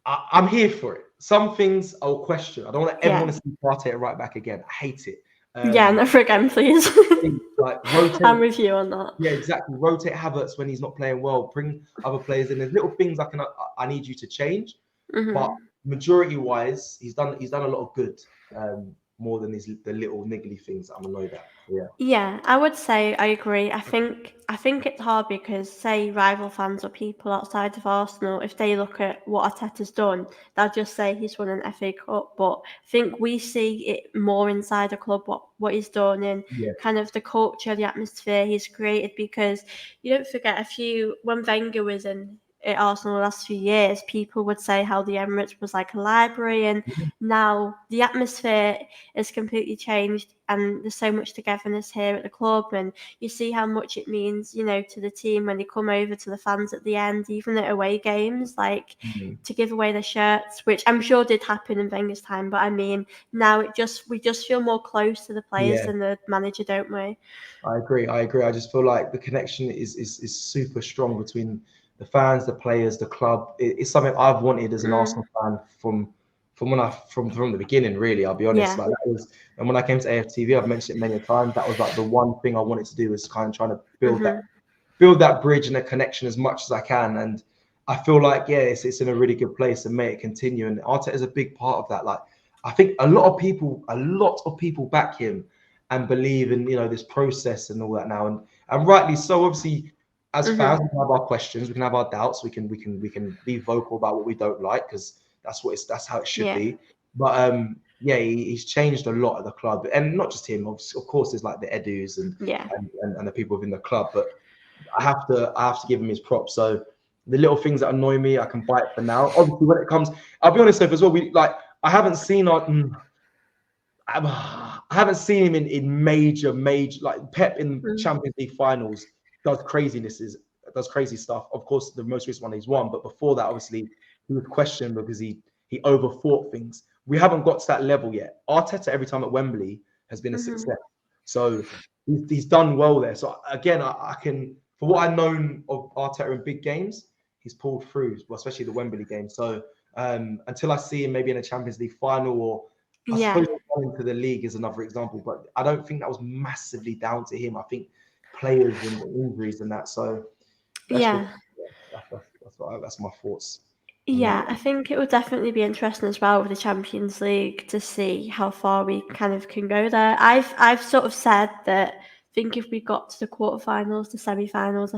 I'm here for it. Some things I'll question. I don't ever Yeah. want to see Partey right back again. I hate it. Yeah. Um, Never again, please. like rotate. I'm with you on that. Yeah, exactly. Rotate Havertz when he's not playing well. Bring other players in. There's little things I need you to change, but Mhm. majority wise, he's done a lot of good. More than the little niggly things that I'm annoyed at. So, yeah. Yeah, I would say I agree. I think it's hard because say rival fans or people outside of Arsenal, if they look at what Arteta's done, they'll just say he's won an FA Cup. But I think we see it more inside the club what he's done and Yeah. kind of the culture, the atmosphere he's created. Because you don't forget when Wenger was in at Arsenal the last few years, people would say how the Emirates was like a library, and now the atmosphere has completely changed and there's so much togetherness here at the club, and you see how much it means to the team when they come over to the fans at the end, even at away games, like Mhm. to give away their shirts, which I'm sure did happen in Wenger's time, but I mean now we just feel more close to the players Yeah. than the manager, don't we? I agree. I just feel like the connection is super strong between the fans, the players, the club. It's something I've wanted as an Arsenal fan from the beginning. Really, I'll be honest. Yeah. Like that was, and when I came to AFTV, I've mentioned it many a time. That was like the one thing I wanted to do was kind of trying to build that bridge and a connection as much as I can. And I feel like it's in a really good place and may it continue. And Arteta is a big part of that. Like I think a lot of people back him and believe in this process and all that now, and rightly so. Obviously, as fans, we can have our questions, we can have our doubts, we can be vocal about what we don't like because that's how it should Yeah. be. But he's changed a lot at the club, and not just him. Of course, there's like the Edus Yeah. and the people within the club, but I have to give him his props. So the little things that annoy me, I can bite for now. Obviously, when it comes, I'll be honest with as well. I haven't seen I haven't seen him in major like Pep in Champions League finals does crazy stuff. Of course, the most recent one he's won, but before that, obviously he was questioned because he overthought things. We haven't got to that level yet. Arteta every time at Wembley has been a success. So he's done well there. So again, I can, for what I've known of Arteta in big games, he's pulled through, well, especially the Wembley game. So until I see him maybe in a Champions League final, or I Yeah. suppose going to the league is another example, but I don't think that was massively down to him. I think players and injuries and that. So let's just, Yeah. that's my thoughts on that Yeah, I one. think it would definitely be interesting as well with the Champions League to see how far we kind of can go there. I've sort of said that I think if we got to the quarterfinals, the semi-finals,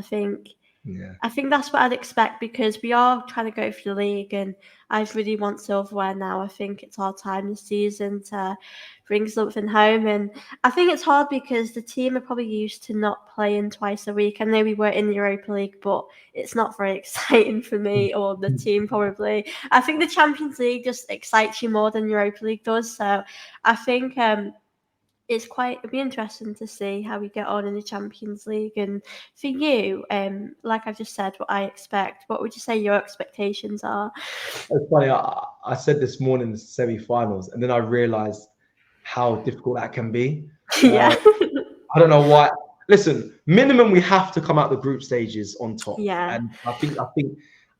Yeah. I think that's what I'd expect because we are trying to go for the league and I really want silverware now. I think it's our time this season to bring something home. And I think it's hard because the team are probably used to not playing twice a week. I know we were in the Europa League, but it's not very exciting for me or the team probably. I think the Champions League just excites you more than Europa League does. So I think it'd be interesting to see how we get on in the Champions League. And for you, like I've just said, what I expect, what would you say your expectations are? It's funny. I said this morning the semi-finals, and then I realized how difficult that can be. Yeah. I don't know why. Listen, minimum we have to come out the group stages on top, Yeah. and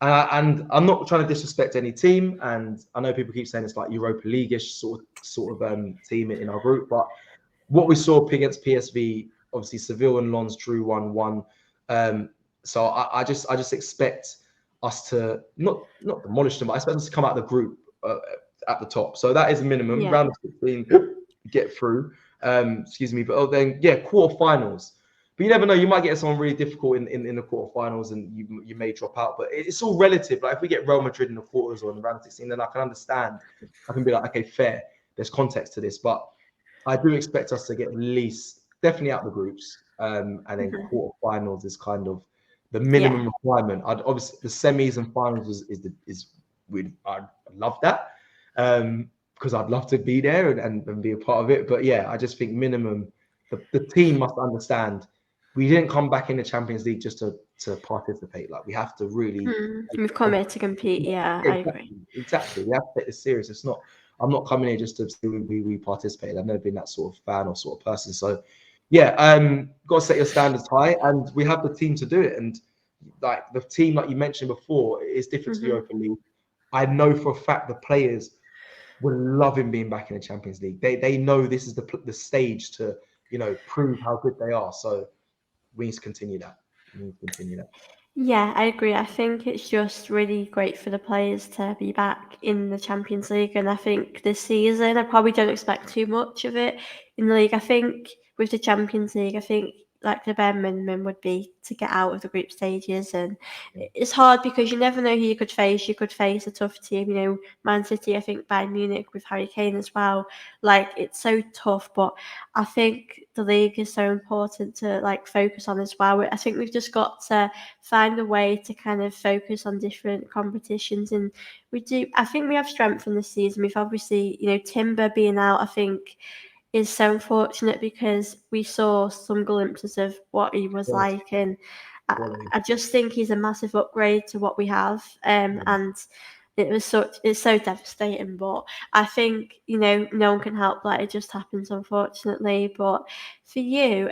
and I'm not trying to disrespect any team, and I know people keep saying it's like Europa League-ish sort of team in our group, but what we saw against PSV, obviously Seville and Lens drew 1-1. So I just expect us to not demolish them, but I expect us to come out of the group at the top. So that is a minimum. Yeah. Round of 16, get through. Excuse me, but then quarterfinals. But you never know. You might get someone really difficult in the quarterfinals, and you may drop out. But it's all relative. Like if we get Real Madrid in the quarters or in the round of 16, then I can understand. I can be like, okay, fair. There's context to this, but I do expect us to get at least definitely out the groups, and then quarterfinals is kind of the Yeah. minimum requirement. I'd obviously the semis and finals I'd love that, because I'd love to be there and be a part of it. But yeah, I just think minimum the team must understand we didn't come back in the Champions League just to participate. Like we have to really We've come here to compete. Yeah, I agree. exactly. We have to take this serious. It's not. I'm not coming here just to say we participate. I've never been that sort of fan or sort of person. So, yeah, got to set your standards high, and we have the team to do it. And like the team, like you mentioned before, is different to the Europa League. I know for a fact the players would love him being back in the Champions League. They know this is the stage to prove how good they are. So we need to continue that. We need to continue that. Yeah, I agree. I think it's just really great for the players to be back in the Champions League. And I think this season, I probably don't expect too much of it in the league. I think with the Champions League, I think like the bare minimum would be to get out of the group stages. And it's hard because you never know who you could face. You could face a tough team, Man City, I think Bayern Munich with Harry Kane as well. Like it's so tough, but I think the league is so important to like focus on as well. I think we've just got to find a way to kind of focus on different competitions, and I think we have strength in this season. We've obviously Timber being out, I think is so unfortunate because we saw some glimpses of what he was Quality, like, and quality. I just think he's a massive upgrade to what we have, and it's so devastating. But I think no one can help that. It just happens, unfortunately. But for you,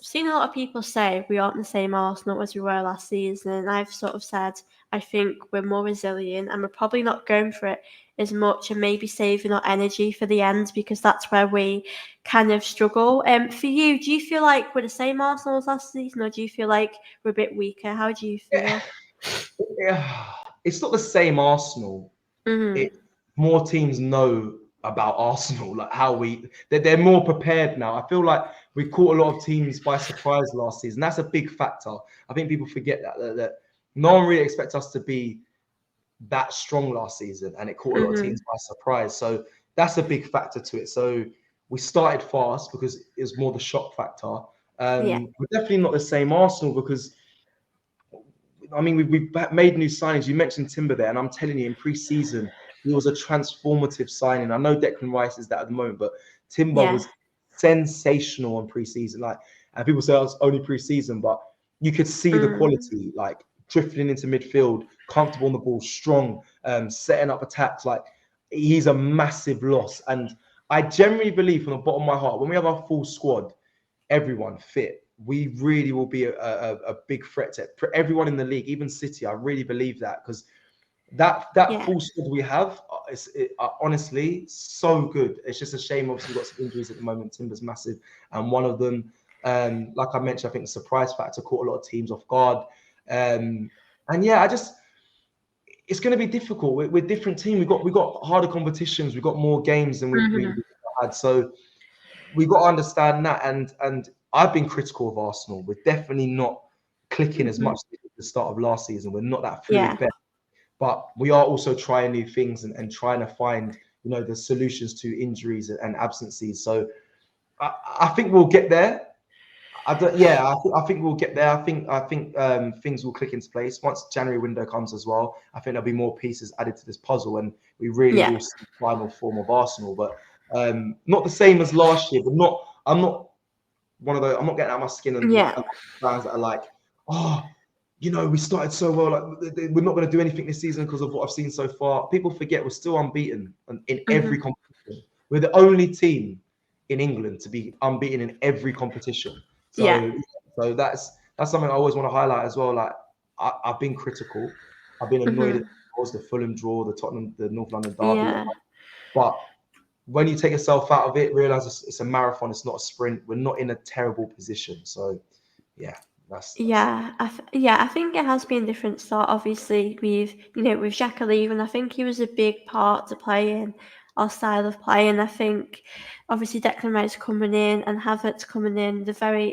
seen a lot of people say we aren't the same Arsenal as we were last season, and I've sort of said I think we're more resilient and we're probably not going for it as much and maybe saving our energy for the end because that's where we kind of struggle. For you, do you feel like we're the same Arsenal as last season, or do you feel like we're a bit weaker? How do you feel? Yeah, it's not the same Arsenal. Mm-hmm. It more teams know about Arsenal, like how they're more prepared now. I feel like we caught a lot of teams by surprise last season. That's a big factor. I think people forget that no one really expects us to be that strong last season, and it caught a lot of Mm-hmm. teams by surprise. So that's a big factor to it. So we started fast because it was more the shock factor. Yeah. We're definitely not the same Arsenal because I mean, we've made new signings. You mentioned Timber there, and I'm telling you, in pre-season, he was a transformative signing. I know Declan Rice is that at the moment, but Timber Yeah. was sensational in pre-season. Like, and people say oh, it's only pre-season, but you could see the Mm. quality, like drifting into midfield, comfortable on the ball, strong, setting up attacks. Like, he's a massive loss. And I generally believe, from the bottom of my heart, when we have our full squad, everyone fit, we really will be a big threat to for everyone in the league, even City. I really believe that because that Yeah. full squad we have is honestly so good. It's just a shame. Obviously, we've got some injuries at the moment. Timber's massive, and one of them, like I mentioned, I think the surprise factor caught a lot of teams off guard. And yeah, it's going to be difficult. We're a different team. We got harder competitions. We got more games than we Mm-hmm. had. So we got to understand that. And I've been critical of Arsenal. We're definitely not clicking as Mm-hmm. much as at the start of last season. We're not that fluid Yeah. bet, but we are also trying new things and trying to find the solutions to injuries and absences. So I think we'll get there. I think we'll get there. I think things will click into place once January window comes as well. I think there'll be more pieces added to this puzzle, and we really Yeah. will see the final form of Arsenal. But not the same as last year. But not. I'm not one of those. I'm not getting out of my skin and like Yeah. a lot of fans that are like, oh, we started so well. Like we're not going to do anything this season because of what I've seen so far. People forget we're still unbeaten in every Mm-hmm. competition. We're the only team in England to be unbeaten in every competition. Yeah. So that's something I always want to highlight as well. Like I've been critical. I've been annoyed at Mm-hmm. the Fulham draw, the Tottenham, the North London derby, Yeah. but when you take yourself out of it, realize it's a marathon, it's not a sprint. We're not in a terrible position. So yeah, that's Yeah, I think it has been a different start. Obviously, with Xhaka leaving, I think he was a big part to play in our style of play. And I think obviously Declan Rice coming in and Havertz coming in,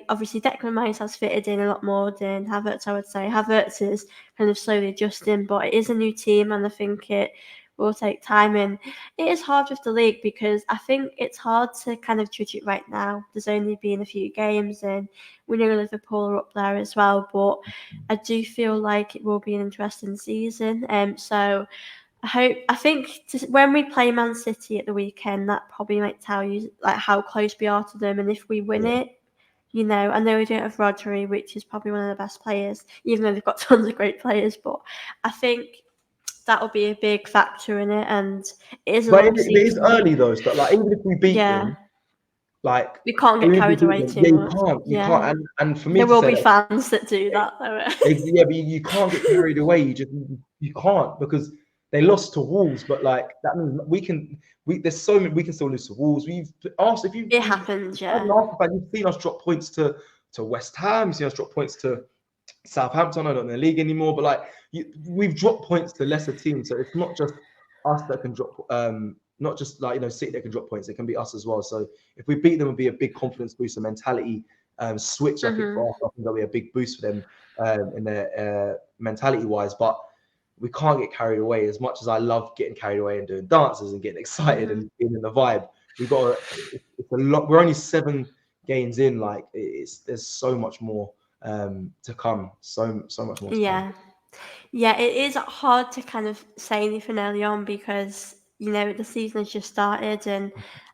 obviously Declan Rice has fitted in a lot more than Havertz, I would say. Havertz is kind of slowly adjusting, but it is a new team, and I think it will take time. And it is hard with the league because I think it's hard to kind of judge it right now. There's only been a few games, and we know Liverpool are up there as well, but I do feel like it will be an interesting season. So I think when we play Man City at the weekend, that probably might tell you like how close we are to them, and if we win yeah. it, I know we don't have Rodri, which is probably one of the best players, even though they've got tons of great players, but I think that'll be a big factor in it, and it is a But long it is season. early though. So like even if we beat Yeah, them, like we can't get even if we carried beat away them, too yeah, much. you Yeah, can't. And for me there to will say be that, fans that do that though. yeah, but you can't get carried away. You can't because they lost to Wolves. But like that means we can. There's so many we can still lose to Wolves. We've asked if It you happens, as an yeah. Arsenal fan, you've seen us drop points to West Ham. You've seen us drop points to Southampton. I don't know in the league anymore, but like we've dropped points to lesser teams. So it's not just us that can drop. Not just like City that can drop points. It can be us as well. So if we beat them, it would be a big confidence boost, a mentality switch. I think Mhm. for us, I think that'll be a big boost for them in their mentality wise. But we can't get carried away. As much as I love getting carried away and doing dances and getting excited Mhm. and being in the vibe, we got to. It's a lot. We're only 7 games in. Like there's so much more to come. So much more to come. Yeah. Yeah, it is hard to kind of say anything early on because, the season has just started. And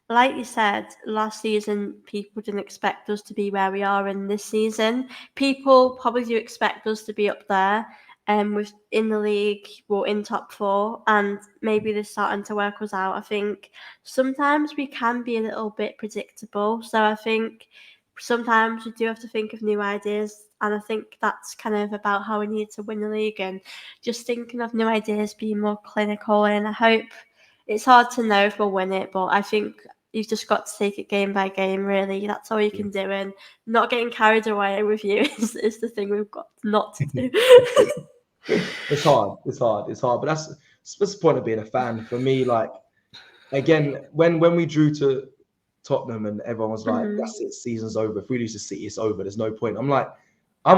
like you said, last season, people didn't expect us to be where we are in this season. People probably do expect us to be up there with in the league, well, in top four, and maybe they're starting to work us out. I think sometimes we can be a little bit predictable. So I think sometimes we do have to think of new ideas, and I think that's kind of about how we need to win the league, and just thinking of new ideas, being more clinical. And I hope it's hard to know if we'll win it, but I think you've just got to take it game by game. Really, that's all you can do, and not getting carried away with you is the thing we've got not to do. It's hard. But that's the point of being a fan for me. Like again, when we drew to Tottenham and everyone was like, Mhm. "That's it, season's over. If we lose to City, it's over. There's no point." I'm like, like,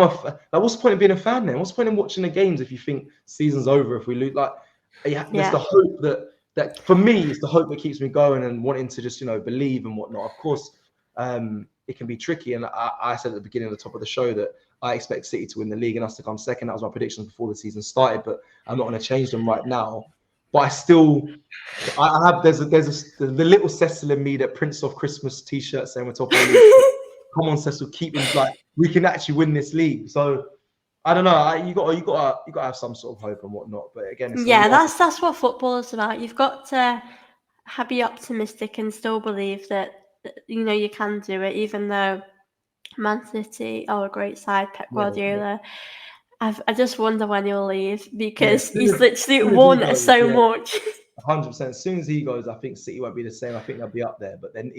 what's the point of being a fan then? What's the point in watching the games if you think season's over if we lose? Like, yeah, there's Yeah. the hope that for me, it's the hope that keeps me going and wanting to just believe and whatnot. Of course, it can be tricky, and I said at the beginning, at the top of the show, that I expect City to win the league and us to come second. That was my predictions before the season started, but I'm not going to change them right now. But I have there's the little Cecil in me that prints off Christmas t-shirt saying we're top of the league. Come on, Cecil, keep him like we can actually win this league. So I don't know. You got to have some sort of hope and whatnot. But again, it's a Yeah, long. that's what football is about. You've got to be optimistic and still believe that you can do it, even though Man City are a great side. Pep Yeah, Guardiola. I just wonder when he'll leave yeah. because he's As literally soon as he won goes, so yeah, much. 100%. As soon as he goes, I think City won't be the same. I think they'll be up there. But then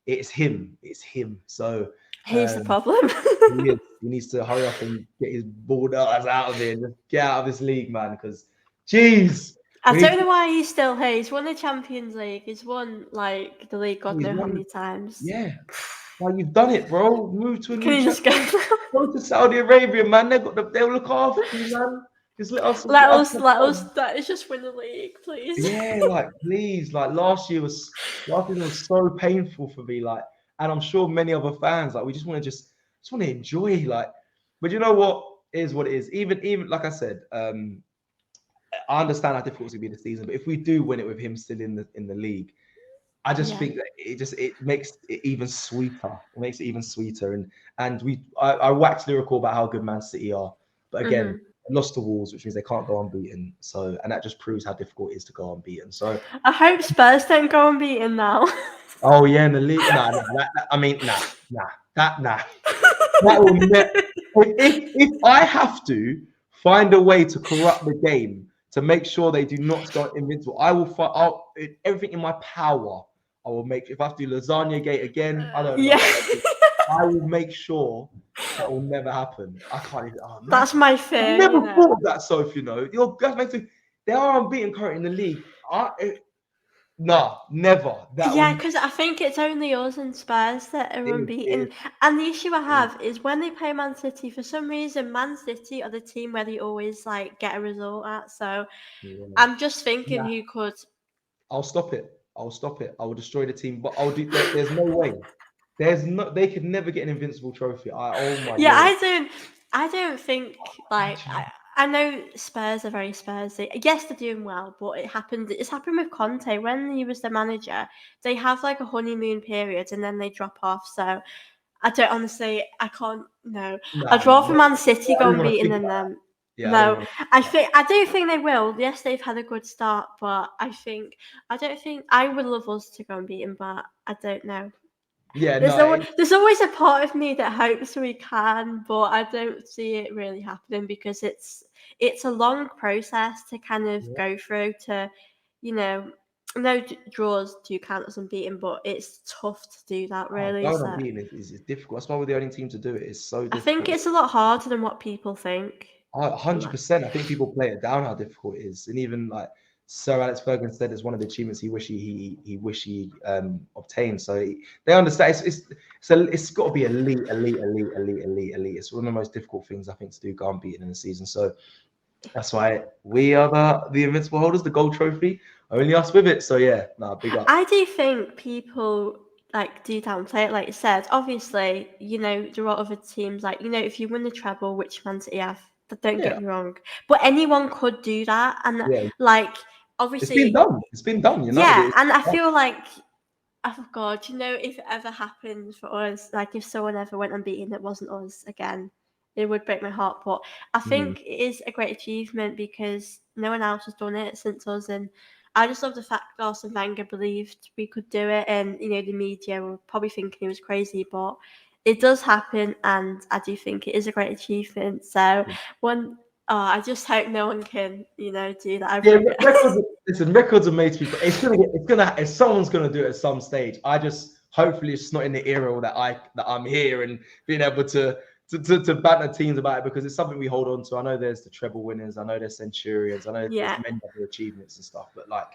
it's him. It's him. So He's the um, problem. he needs to hurry up and get his bald ass out of here and just get out of this league, man. Because, jeez, I we need don't know to. why he's still here. He's won the Champions League. He's won like the league, God He's knows how won. many times. Yeah, like you've done it, bro. Move to a Can new he just go? chapter. Go to Saudi Arabia, man. They'll look after you, man. Just let let us us, have let fun. us. That is just win the league, please. Yeah, like please, like last season was so painful for me, like, and I'm sure many other fans, like, we just want to enjoy, like, but you know what is what it is. Even like I said, I understand how difficult it's gonna be this season, but if we do win it with him still in the league, I just Yeah. think that it makes it even sweeter. It makes it even sweeter, and I wax lyrical about how good Man City are, but again, Mhm. lost to Wolves, which means they can't go unbeaten. So, and that just proves how difficult it is to go unbeaten. So, I hope Spurs don't go unbeaten now. oh yeah, in the league, I mean, nah, that will never. If I have to find a way to corrupt the game to make sure they do not go invincible, I will fight. Everything in my power. I will make. If I have to do lasagna gate again, I don't know Yeah. what I'll do. I will make sure that will never happen. I can't even. Oh, That's my I've fear, never thought of that, Sophie. Your guys makes me. They are unbeaten currently in the league. Nah, never. That Yeah, will. because I think it's only us and Spurs that are It unbeaten. is. And the issue I It is. have is when they play Man City, for some reason, Man City are the team where they always like get a result at. So Yeah. I'm just thinking Nah, who could. I'll stop it. I'll stop it. I will destroy the team. But I'll do. There's no way. There's no. They could never get an invincible trophy. Oh my Yeah, lord. I don't think like I know Spurs are very Spursy. Yes, they're doing well, but it's happened with Conte when he was the manager. They have like a honeymoon period and then they drop off. So I don't honestly, I can't. No, I'd Nah. rather Man I City go don't even want to unbeaten think than about them. that. Yeah, I don't even No, want I do think they will. Yes, they've had a good start, but I don't think I would love us to go unbeaten, but I don't know. to. Yeah, no. There's always a part of me that hopes we can, but I don't see it really happening because it's a long process to kind of Yeah. go through to, you know, no draws do count as unbeaten, but it's tough to do that Oh, really. going So unbeaten is difficult. That's why we're the only team to do it. It's so I think difficult. it's a lot harder than what people think. Oh, Like, 100%. I think people play it down how difficult it is, and even like Sir Alex Ferguson said, it's one of the achievements he obtained. So they understand. It's got to be elite. It's one of the most difficult things I think to do, go unbeaten in the season. So that's why we are the invincible holders, the gold trophy. Only us with it. So yeah, big up. I do think people like do downplay it, like you said. Obviously, there are other teams like if you win the treble, which Man City have, don't get Yeah, me wrong, but anyone could do that, and yeah. like It's been obviously, done. It's been done. United. yeah, and I feel like. Oh God, if it ever happened for us, like if someone ever went unbeaten that wasn't us again, it would break my heart. But I Mm. think it is a great achievement because no one else has done it since us, and I just love the fact that Arsene Wenger believed we could do it, and the media were probably thinking he was crazy, but it does happen, and I do think it is a great achievement. So I just hope no one can, do that ever Yeah, again. records are made to be. Someone's gonna do it at some stage. Hopefully it's not in the era that I'm here and being able to banter teams about it, because it's something we hold on to. I know there's the treble winners, I know there's Centurions, I know there's Yeah. many other achievements and stuff, but like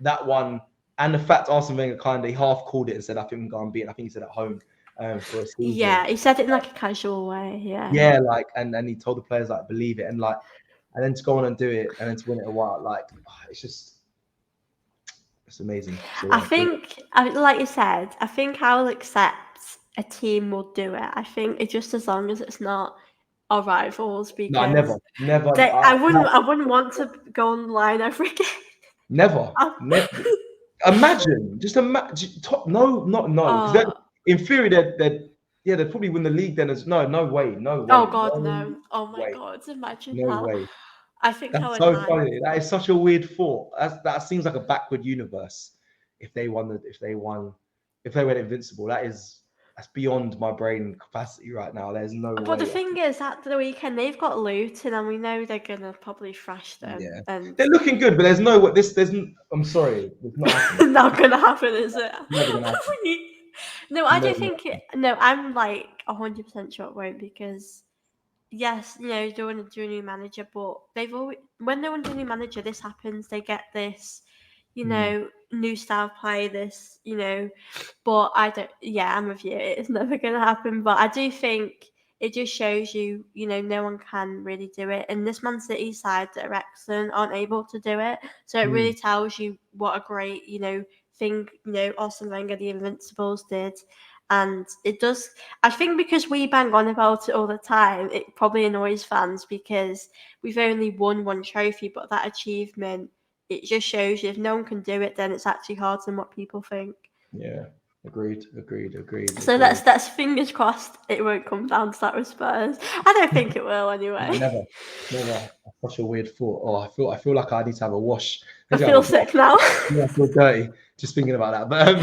that one, and the fact Arsene Wenger he half called it and said, I think we can go unbeaten. I think he said at home for a season. Yeah, he said it in like a casual way. Yeah. Yeah, like and he told the players like believe it, and then to go on and do it and then to win it a while, like it's amazing. So, I think, like you said, I think I will accept a team will do it. I think it's just as long as it's not our rivals, no, because never. I wouldn't want to go online every game. Never. Imagine, just imagine. No, not no. Because in theory, they'd probably win the league. Then no way. Oh God, no! Oh my way, God, imagine no that. way. I think I That's would so hide. funny. That is such a weird thought. That seems like a backward universe. If they went invincible, that's beyond my brain capacity right now. There's no way. But the thing is, at the weekend they've got Luton, and we know they're gonna probably thrash them. Yeah, and they're looking good, but there's no way. I'm sorry, it's not happening. not gonna happen, is it? Never gonna happen. No, I Never don't think it. No, I'm like 100% sure it won't, because yes, they want to do a new manager, but they've always, when they want to do a new manager, this happens. They get this, new style of play. This, but I don't. Yeah, I'm with you. It's never going to happen. But I do think it just shows you, no one can really do it. And this Man City side that are excellent aren't able to do it. So it really tells you what a great, thing, Arsene Wenger, the Invincibles did. And it does, I think, because we bang on about it all the time, it probably annoys fans because we've only won one trophy, but that achievement, it just shows you if no one can do it, then it's actually harder than what people think. Yeah, agreed. So that's fingers crossed it won't come down to that with Spurs. I don't think it will anyway. Never. Such a weird thought. Oh, I feel like I need to have a wash. I feel sick now. Yeah, I feel dirty just thinking about that. But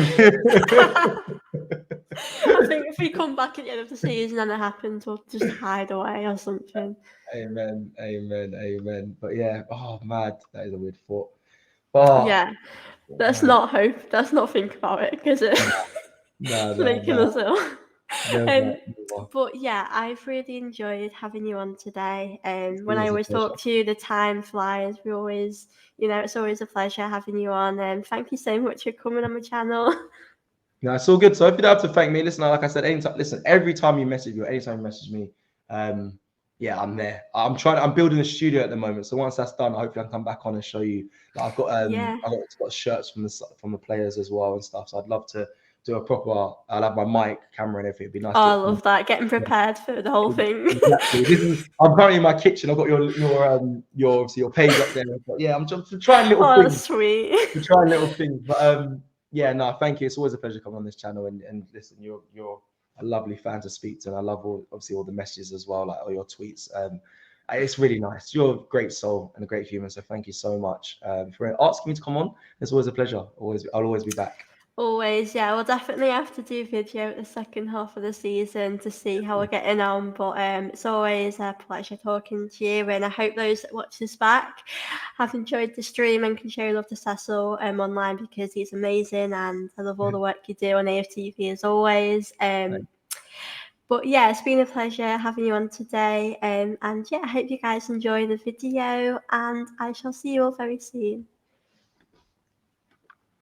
I think if we come back at the end of the season and it happens, we'll just hide away or something. Amen. But yeah, mad. That is a weird thought. Oh, yeah, let's not hope. Let's not think about it, because it's making us ill. But yeah, I've really enjoyed having you on today. When I always talk to you, the time flies. We always, it's always a pleasure having you on. And thank you so much for coming on my channel. No, it's all good. So if you don't have to thank me, listen, like I said, every time you message me, or anytime you message me, yeah, I'm there. I'm building a studio at the moment. So once that's done, hopefully I can come back on and show you. I've got shirts from the players as well and stuff. So I'd love to do a proper. I'll have my mic, camera, and everything. It'd be nice. I love that. Getting prepared for the whole thing. Exactly. I'm currently in my kitchen. I've got your page up there. But yeah, I'm trying little things. That's sweet. I'm trying little things, but yeah, no, thank you. It's always a pleasure coming on this channel, and listen, you're a lovely fan to speak to, and I love all the messages as well, like all your tweets. It's really nice. You're a great soul and a great human, so thank you so much for asking me to come on. It's always a pleasure. I'll always be back. Always, yeah. We'll definitely have to do video the second half of the season to see how we're getting on. But it's always a pleasure talking to you, and I hope those that watch this back have enjoyed the stream and can show love to Cecil online, because he's amazing, and I love all the work you do on AFTV as always. But yeah, it's been a pleasure having you on today, and yeah, I hope you guys enjoy the video, and I shall see you all very soon.